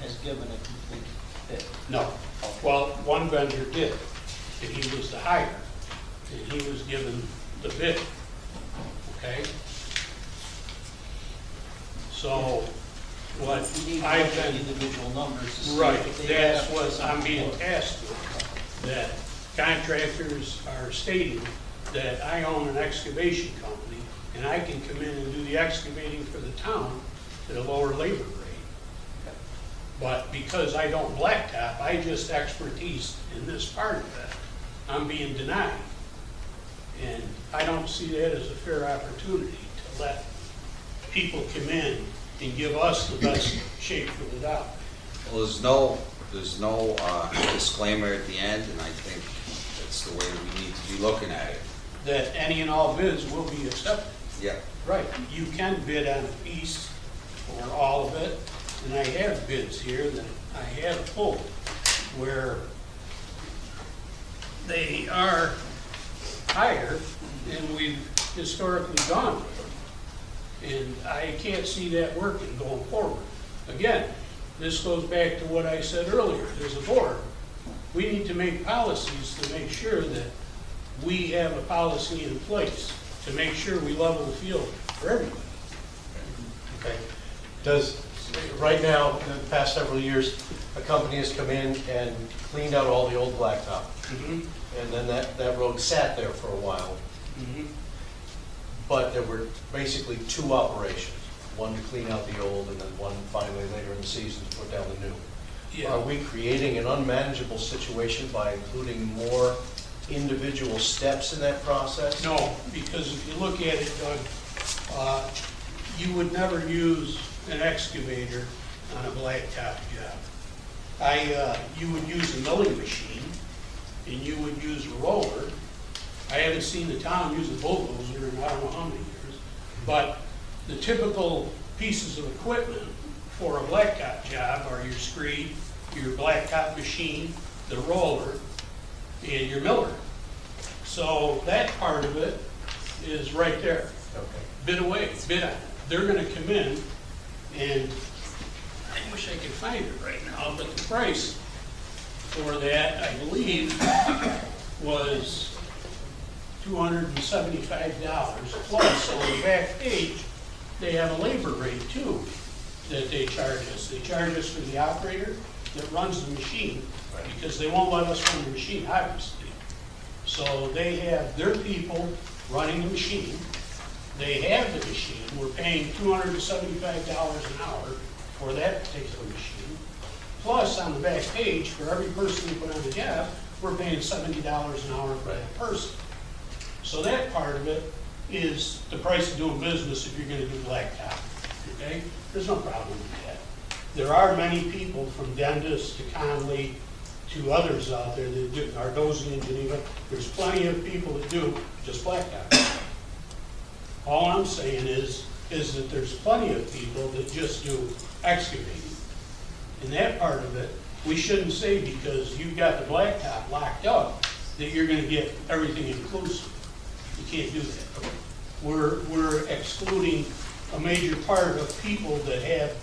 has given a complete bid. No. Well, one vendor did, and he was the higher, and he was given the bid, okay? So, what You need to I've look at been, individual numbers to see right, if they that's have what some I'm being support. tasked with, that contractors are stating that I own an excavation company, and I can come in and do the excavating for the town at a lower labor rate. But because I don't blacktop, I just expertise in this part of it, I'm being denied. And I don't see that as a fair opportunity to let people come in and give us the best shake for the dollar. Well, there's no disclaimer at the end, and I think that's the way we need to be looking at it. That any and all bids will be accepted. Yeah. Right, you can bid on a piece or all of it, and I have bids here that I have pulled where they are higher than we've historically gone with them. And I can't see that working going forward. Again, this goes back to what I said earlier, as a board, we need to make policies to make sure that we have a policy in place to make sure we level the field for everybody. Okay. Does, right now, in the past several years, a company has come in and cleaned out all the old blacktop. And then that road sat there for a while. But there were basically two operations, one to clean out the old and then one finally later in the season to put down the new. Yeah. Are we creating an unmanageable situation by including more individual steps in that process? No, because if you look at it, Doug, you would never use an excavator on a blacktop job. You would use a milling machine, and you would use a roller. I haven't seen the town use a bulldozer in I don't know how many years, but the typical pieces of equipment for a blacktop job are your screed, your blacktop machine, the roller, and your miller. So that part of it is right there. Okay. Bid away, bid on it. They're gonna come in, and I wish I could find it right now, but the price for that, I believe, was $275, plus on the back page, they have a labor rate too that they charge us. They charge us for the operator that runs the machine, because they won't let us run the machine, obviously. So they have their people running the machine. They have the machine. We're paying $275 an hour for that particular machine. Plus, on the back page, for every person we put on the job, we're paying $70 an hour for that person. So that part of it is the price of doing business if you're gonna do blacktop, okay? There's no problem with that. There are many people, from dentists to Conley to others out there that do, Argosy in Geneva, there's plenty of people that do just blacktop. All I'm saying is that there's plenty of people that just do excavating. And that part of it, we shouldn't say because you've got the blacktop locked up that you're gonna get everything inclusive. You can't do that. We're excluding a major part of people that have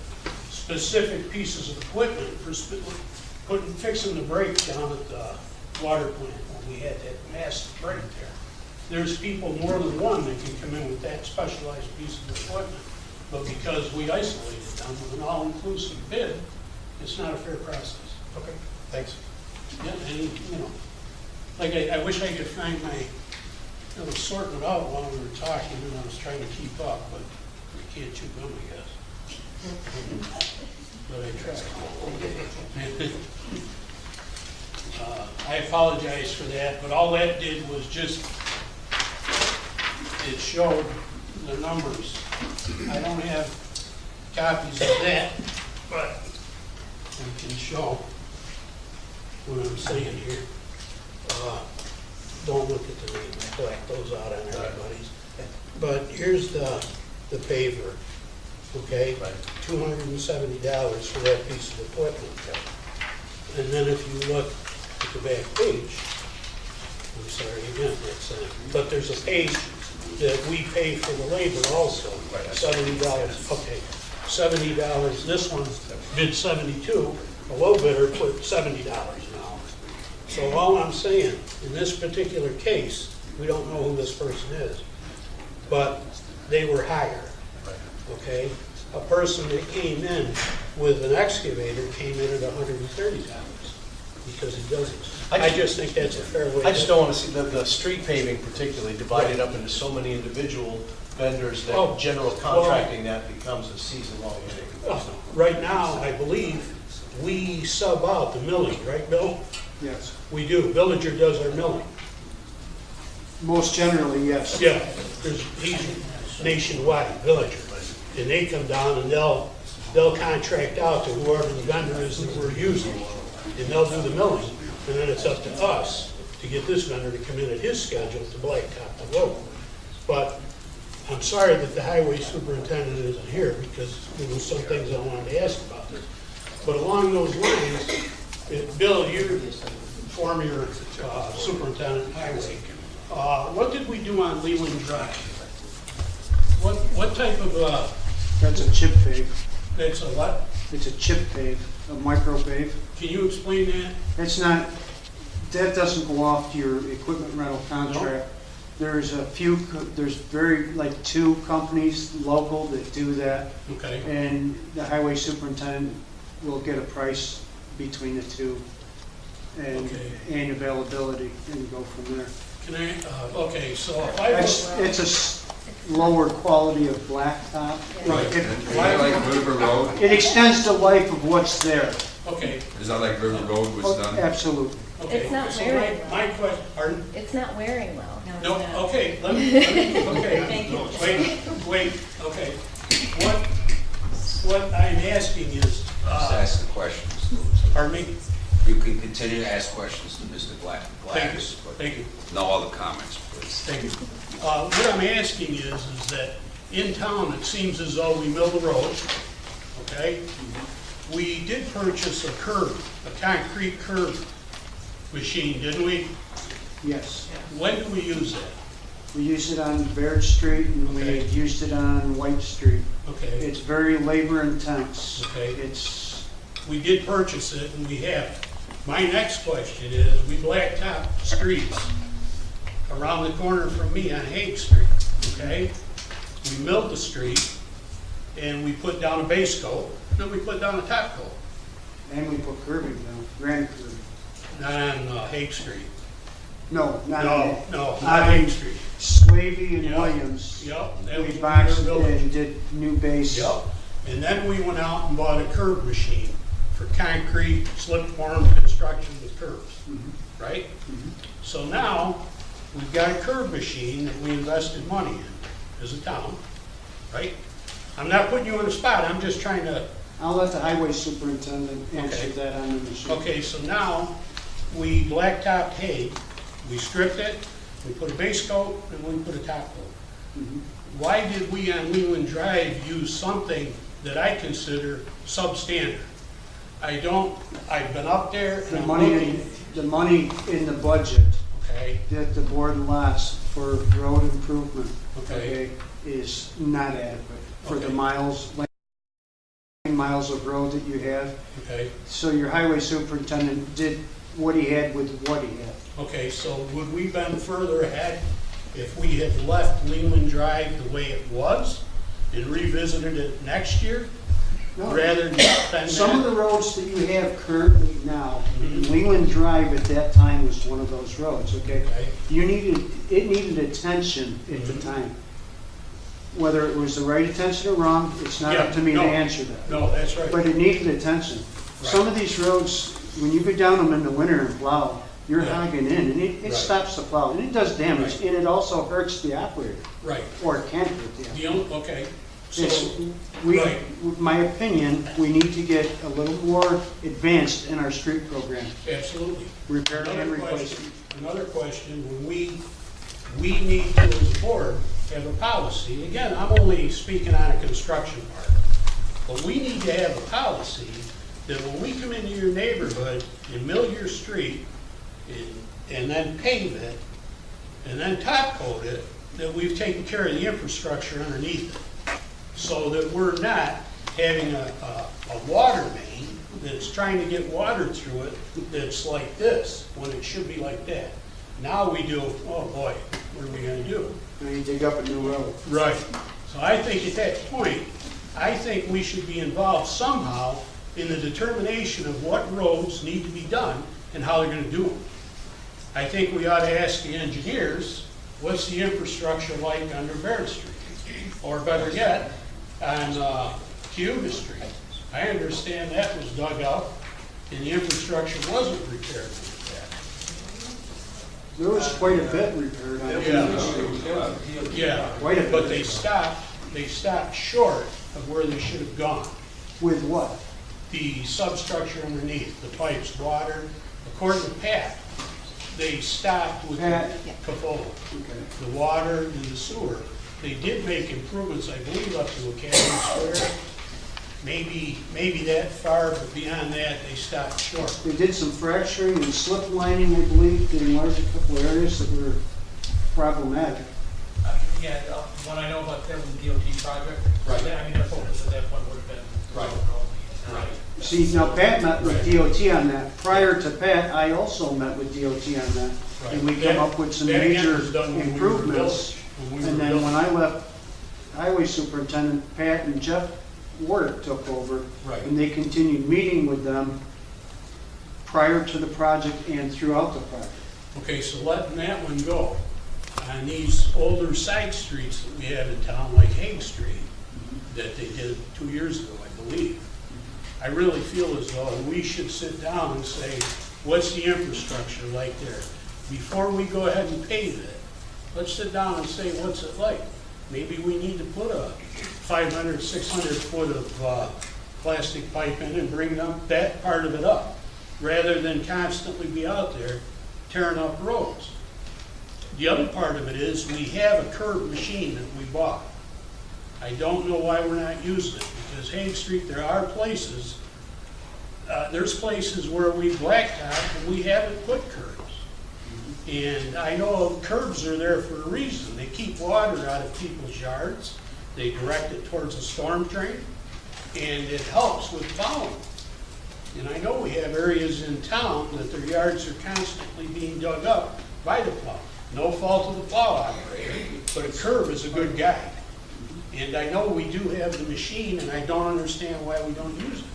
specific pieces of equipment for fixing the break down at the water plant when we had that massive break there. There's people, more than one, that can come in with that specialized piece of equipment. But because we isolated them with an all-inclusive bid, it's not a fair process. Okay, thanks. Yeah, and, you know, like I wish I could find I was sorting it out while we were talking and I was trying to keep up, but I can't chew gum, I guess. But I tried. I apologize for that, but all that did was just, it showed the numbers. I don't have copies of that, but I can show what I'm saying here. Don't look at the name, I black those out on everybody's. But here's the paver, okay? $270 for that piece of equipment. And then if you look at the back page, I'm sorry, again, but there's a page that we pay for the labor also, $70, okay. $70, this one bid 72, a low bidder put $70 an hour. So all I'm saying, in this particular case, we don't know who this person is, but they were hired, okay? A person that came in with an excavator came in at $130 because he doesn't. I just think that's a fair way. I just don't want to see the street paving particularly divided up into so many individual vendors that general contracting that becomes a season-long thing. Right now, I believe we sub out the milling, right, Bill? Yes. We do. Villager does our milling. Most generally, yes. Yeah, he's nationwide, Villager. And they come down and they'll contract out to whoever the vendor is that we're using. And they'll do the milling. And then it's up to us to get this vendor to come in at his schedule to blacktop the road. But I'm sorry that the highway superintendent isn't here because there were some things I wanted to ask about this. But along those lines, Bill, you former superintendent highway, what did we do on Leland Drive? What type of That's a chip pave. that's a what? It's a chip pave, a micro pave. Can you explain that? It's not, that doesn't go off to your equipment rental contract. There's a few, there's like 2 companies local that do that. Okay. And the highway superintendent will get a price between the 2 and availability and go from there. Can I, okay, so if I It's a lower quality of blacktop. Right. Is that like River Road? It extends the life of what's there. Okay. Is that like River Road was done? Absolutely. Okay. It's not so wearing my question, pardon? It's not wearing well. No, okay, let me, okay. Thank you. Wait, okay. What I'm asking is, Just ask the questions. pardon me? You can continue to ask questions to Mr. Gladys. Thank you. No other comments, please. Thank you. What I'm asking is that in town, it seems as though we mill the roads, okay? We did purchase a concrete curb machine, didn't we? Yes. When do we use that? We use it on Baird Street and we used it on White Street. Okay. It's very labor intense. Okay. It's, We did purchase it and we have it. My next question is, we blacktop streets around the corner from me on Hague Street, okay? We milled the street, and we put down a base coat, then we put down a top coat, And we put curbing down, granite curbing. not on Hague Street. No, not No, no, not Hague Street. Slavey and Yep. Williams. Yep, that was We when boxed we were building. and did new base. Yep, and then we went out and bought a curb machine for concrete, slip form construction with curbs, right? So now, we've got a curb machine that we invested money in as a town, right? I'm not putting you on the spot, I'm just trying to, I'll let the highway superintendent answer Okay. that on the machine. okay, so now, we blacktopped hay, we stripped it, we put a base coat, and we put a top coat. Why did we on Leland Drive use something that I consider substandard? I've been up there and The I'm money, looking, the money in the budget okay, that the board lots for road improvement, okay, is not adequate for the Okay. miles of road that you have. okay. So your highway superintendent did what he had with what he had. Okay, so would we been further ahead if we had left Leland Drive the way it was and revisited it next year? No. Rather than spend Some of that? the roads that you have currently now, Mhm. Leland Drive at that time was one of those roads, okay? Okay, It needed attention at the Mhm. time. Whether it was the right attention or wrong, it's not up to me to Yeah, no. answer that. no, that's right. But it needed attention. Some Right. of these roads, when you go down them in the winter and plow, you're Yeah. hogging in, and it Right. stops the plow, and it does damage, Right. and it also hurts the operator, Right, or it can hurt the operator. the only, okay, It's, so, we, right. my opinion, we need to get a little more advanced in our street program, Absolutely. repair and Another replace. question, another question, when we need to, as a board, have a policy, again, I'm only speaking on a construction part, but we need to have a policy that when we come into your neighborhood and mill your street and then pave it, and then top coat it, that we've taken care of the infrastructure underneath it. So that we're not having a water main that's trying to get water through it that's like this, when it should be like that. Now we do, oh boy, what are we gonna do? Now you dig up a new road. Right. So I think at that point, I think we should be involved somehow in the determination of what roads need to be done and how they're gonna do them. I think we ought to ask the engineers, what's the infrastructure like under Barrett Street? Or better yet, on Cuba Street. I understand that was dug up and the infrastructure wasn't repaired like that. There was quite a bit repaired on it. Yeah, Quite a bit. but they stopped short of where they should have gone. With what? The substructure underneath, the pipes, water, according to Pat, they stopped with the Pat. cupola. Okay. The water and the sewer. They did make improvements, I believe, up to Academy Square. Maybe that far, but beyond that, they stopped short. They did some fracturing and slip lining, I believe, to enlarge a couple of areas that were problematic. Yeah, what I know about that was the DOT project. Right. I mean, their focus at that point would have been. Right. Right. See, now Pat met with Right. DOT on that. Prior to Pat, I also met with DOT on that. And we Right. came up with some That again major was done when we were improvements. village, when we And were then village. when I left highway superintendent, Pat and Jeff Ward took over. Right. And they continued meeting with them prior to the project and throughout the project. Okay, so letting that one go, on these older side streets that we have in town, like Hague Street, that they did 2 years ago, I believe, I really feel as though we should sit down and say, what's the infrastructure like there? Before we go ahead and pave it, let's sit down and say, what's it like? Maybe we need to put a 500, 600 foot of plastic pipe in and bring that part of it up, rather than constantly be out there tearing up roads. The other part of it is, we have a curb machine that we bought. I don't know why we're not using it, because Hague Street, there are places, there's places where we blacktop and we haven't put curbs. And I know curbs are there for a reason. They keep water out of people's yards, they direct it towards a storm drain, and it helps with plowing. And I know we have areas in town that their yards are constantly being dug up by the plow. No fault of the plow operator, but a curve is a good guide. And I know we do have the machine, and I don't understand why we don't use it.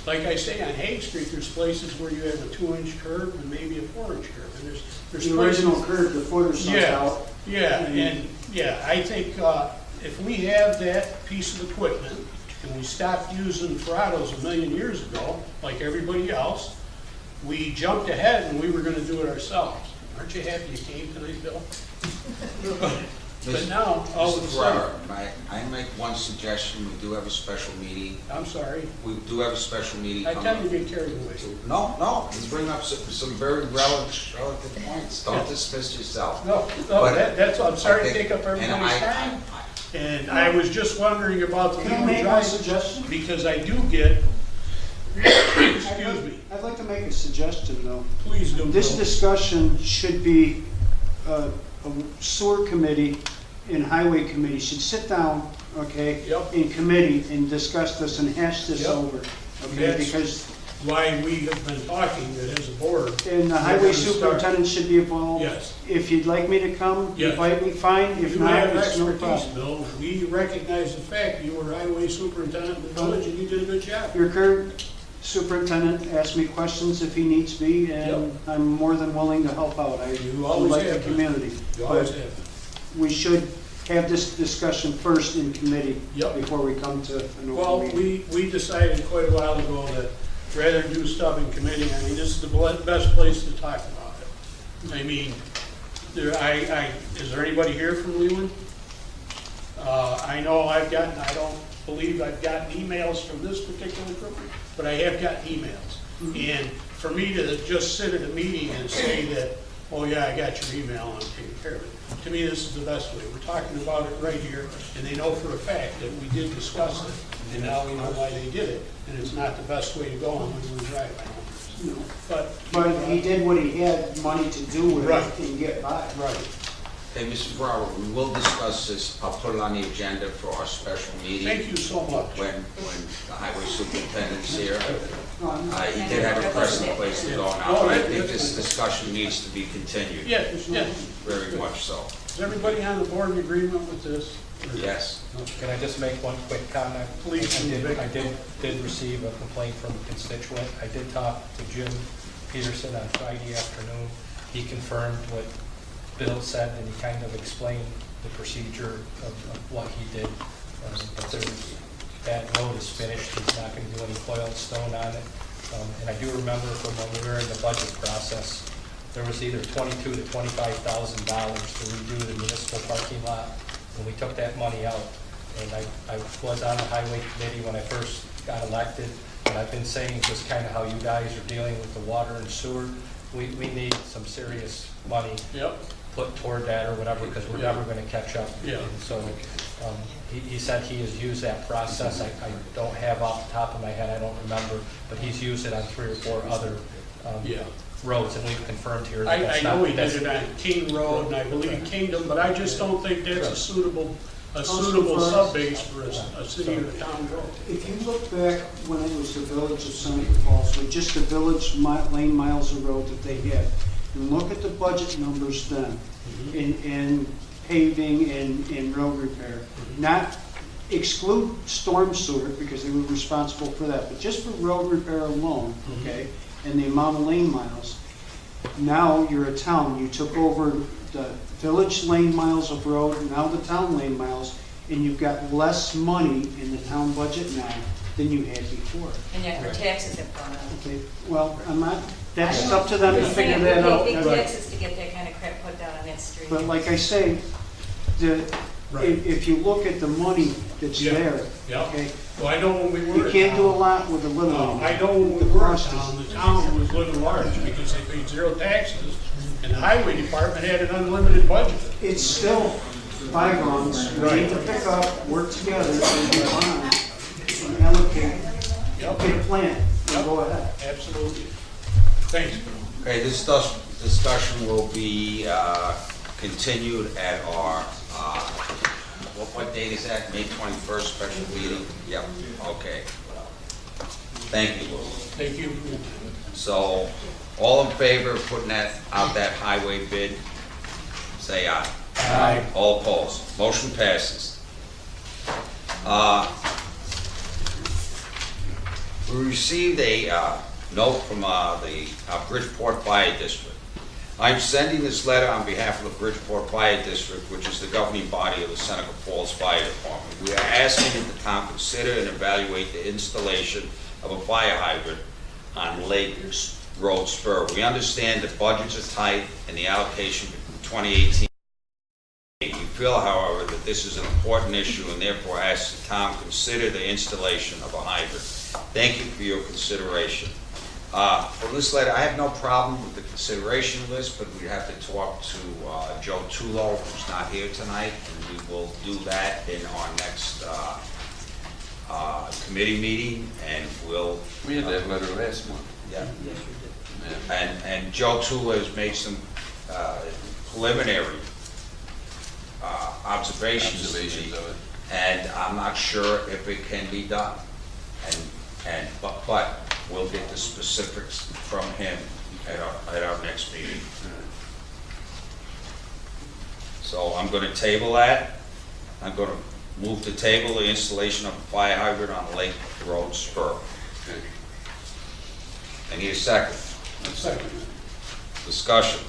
Like I say, on Hague Street, there's places where you have a 2-inch curve and maybe a 4-inch curve. And there's The original curve, the footer stuff out. I think if we have that piece of equipment and we stopped using Ferrados a million years ago, like everybody else, we jumped ahead and we were gonna do it ourselves. Aren't you happy you came tonight, Bill? But now, all of a Mr. sudden, Ferrara, may I make one suggestion? We do have a special meeting. I'm sorry, We do have a special meeting I coming tend up. to get carried away. No, he's bringing up some very relative points. Don't dismiss yourself. No, But that's, I'm sorry to I think- take up and everybody's time. And I was just wondering about the Can I Lehman make one Drive, suggestion? because I do get, excuse me, I'd like to make a suggestion, though. please do. This Bill. discussion should be, a sewer committee and highway committee should sit down, okay? Yep. In committee and discuss this and hash this Yep. over, okay? That's Because, why we have been talking that as a board. and the we're highway gonna start- superintendent should be involved. Yes. If you'd like me to come, Yes. invite me, fine. If You not, have it's no expertise, problem. Bill. We recognize the fact you were highway superintendent of the village and you did a good job. Your current superintendent asks me questions if he needs be, and I'm more than willing to help out. I You do always like the have been. community. You always But have. we should have this discussion first in committee Yep. before we come to an Well, open meeting. we decided quite a while ago that rather than do stuff in committee, I mean, this is the best place to talk about it. I mean, is there anybody here from Leland? I know I don't believe I've gotten emails from this particular group, but I have gotten emails. And for me to just sit at a meeting and say that, oh yeah, I got your email, I'm taking care of it. To me, this is the best way. We're talking about it right here, and they know for a fact that we did discuss it, and now we know why they did it, and it's not the best way to go on when we drive. But But he did what he had money to do with Right. it and get by. right. Okay, Mr. Ferrara, we will discuss this. I'll put it on the agenda for our special meeting. Thank you so much. When the highway superintendent's here. No, I'm- He did have a pressing place to go now. I think this discussion needs to be continued. Yes, yes. Very much so. Is everybody on the board in agreement with this? Yes. Can I just make one quick comment? Please, Vic. I did receive a complaint from a constituent. I did talk to Jim Peterson on Friday afternoon. He confirmed what Bill said, and he kind of explained the procedure of what he did. But that road is finished, he's not gonna do any coil and stone on it. And I do remember from when we were in the budget process, there was either $22,000 to $25,000 to redo the municipal parking lot, and we took that money out. And I was on the highway committee when I first got elected, and I've been saying just kind of how you guys are dealing with the water and sewer. We need some serious money Yep. put toward that or whatever, because we're never gonna catch up. Yeah. And so, he said he has used that process. I don't have off the top of my head, I don't remember, but he's used it on 3 or 4 other, Yeah. roads, and we've confirmed here that I that's know not. he did it on King Road, and I believe Kingdom, but I just don't think that's a suitable sub-base for a city or a town road. If you look back when it was the village of Seneca Falls, with just the village lane miles of road that they had, and look at the budget numbers then, in paving and road repair, not exclude storm sewer, because they were responsible for that, but just for road repair alone, okay, and the amount of lane miles. Now you're a town, you took over the village lane miles of road, now the town lane miles, and you've got less money in the town budget now than you had before. And yet our taxes have gone up. Okay, well, I'm not, that's up to them to figure that out. We pay big taxes to get that kind of crap put down on that street. But like I say, if you look at the money that's Yeah. there, Yeah. okay, Well, I know when we were. you in can't do a town- lot with a little No, money. I know when we The were in cost is- town, the town was living large because they paid 0 taxes, and the highway department had an unlimited budget. It's still bygones, we need to pick up, work together, and go on, and allocate, Yep. get a plan, and go ahead. Absolutely. Thanks, Bill. Okay, this discussion will be continued at our, what date is that? May 21st special meeting? Yep, okay. Thank you, Lou. Thank you. So, all in favor of putting out that highway bid, say aye. Aye. All opposed, motion passes. We received a note from the Bridgeport Fire District. I'm sending this letter on behalf of the Bridgeport Fire District, which is the governing body of the Seneca Falls Fire Department. We are asking that the town consider and evaluate the installation of a fire hydrant on Lake Road Spur. We understand that budgets are tight and the allocation for 2018. We feel, however, that this is an important issue and therefore ask the town consider the installation of a hydrant. Thank you for your consideration. For this letter, I have no problem with the consideration of this, but we have to talk to Joe Tulo, who's not here tonight, and we will do that in our next committee meeting, and we'll... We had that letter last month. Yeah. Yes, you did. And Joe Tulo has made some preliminary observations to me, Of it. and I'm not sure if it can be done. But we'll get the specifics from him at our next meeting. So I'm gonna table that. I'm gonna move to table the installation of a fire hydrant on Lake Road Spur. Okay. I need a second. Second. Discussion.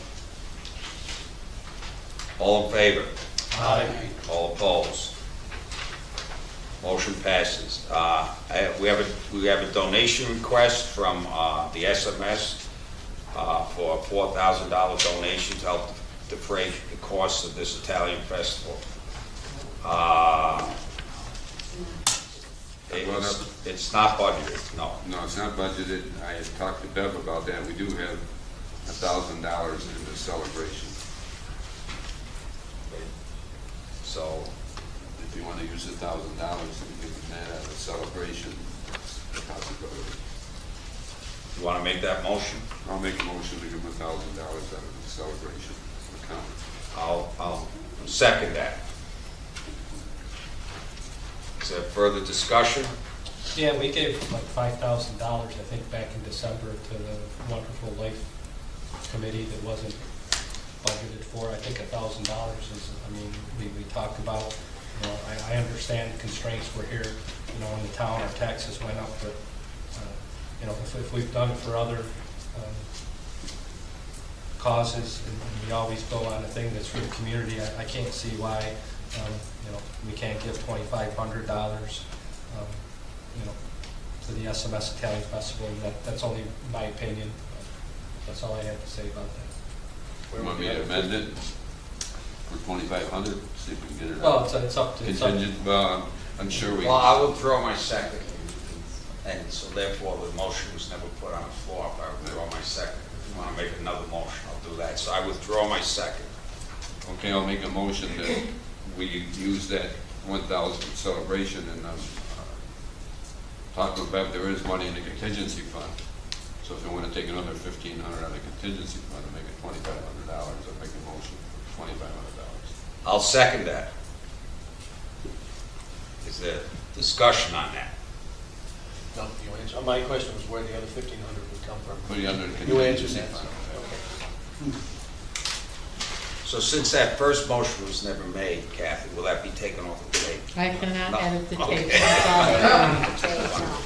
All in favor? Aye. All opposed? Motion passes. We have a donation request from the SMS for a $4,000 donation to help defray the costs of this Italian festival. It's not budgeted, no. No, it's not budgeted. I had talked to Bev about that. We do have $1,000 in the celebration. So, If you want to use $1,000 and give them that as a celebration, that's a possibility. you want to make that motion? I'll make a motion to give them $1,000 out of the celebration account. I'll second that. Is there further discussion? Yeah, we gave like $5,000, I think, back in December to the Wonderful Life Committee that wasn't budgeted for. I think $1,000 is, I mean, we talked about, you know, I understand constraints were here, you know, in the town, our taxes went up, but, you know, if we've done it for other causes, and we always go on a thing that's for the community, I can't see why, you know, we can't give $2,500, you know, to the SMS Italian Festival, and that's only my opinion. That's all I have to say about that. You want me to amend it for 2,500, see if we can get it Well, out? it's up to... Contingent, well, I'm sure we... Well, I will withdraw my second, and so therefore the motion was never put on the floor. If I withdraw my second, if you want to make another motion, I'll do that. So I withdraw my second. Okay, I'll make a motion that we use that 1,000 celebration and talk about, there is money in the contingency fund. So if you want to take another 1,500 out of the contingency fund and make it $2,500, I'll make a motion for $2,500. I'll second that. Is there discussion on that? No, you answered. My question was where the other 1,500 would come from. Put it under the You answered contingency that, fund. so, okay. So since that first motion was never made, Kathy, will that be taken off the tape? I cannot No. edit the tape. Okay. That's all.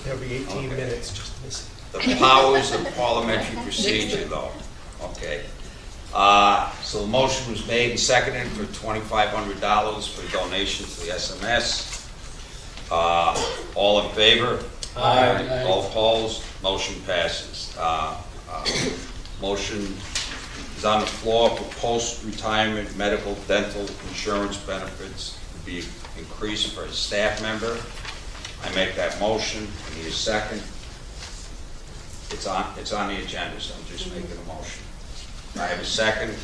There'll be 18 minutes just missing. The powers of parliamentary procedure, though, okay? So the motion was made and seconded for $2,500 for donation to the SMS. All in favor? Aye. All opposed? Motion passes. Motion is on the floor for post-retirement medical dental insurance benefits to be increased for a staff member. I make that motion. I need a second. It's on the agenda, so I'm just making a motion. I have a second.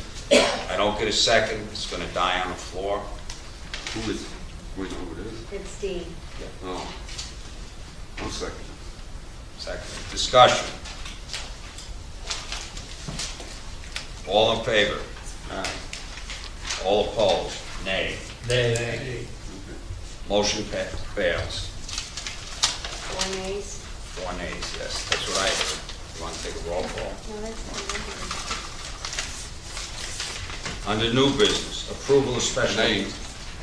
I don't get a second, it's gonna die on the floor. Who is, who it is? It's Steve. Oh. One second. Second. Discussion. All in favor? Aye. All opposed? Nay. Nay. Motion fails. 4 nays. 4 nays, yes, that's what I heard. You want to take a roll call? Under new business, approval of special. Can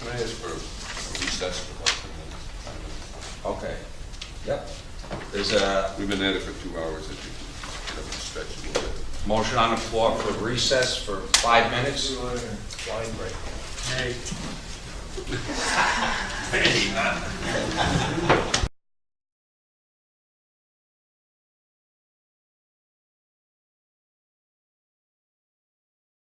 I ask for a recess for about 10 minutes? Okay, yep. There's a We've been at it for 2 hours, I think, we have to stretch it a little bit. motion on the floor for recess for 5 minutes. Wine break. Hey.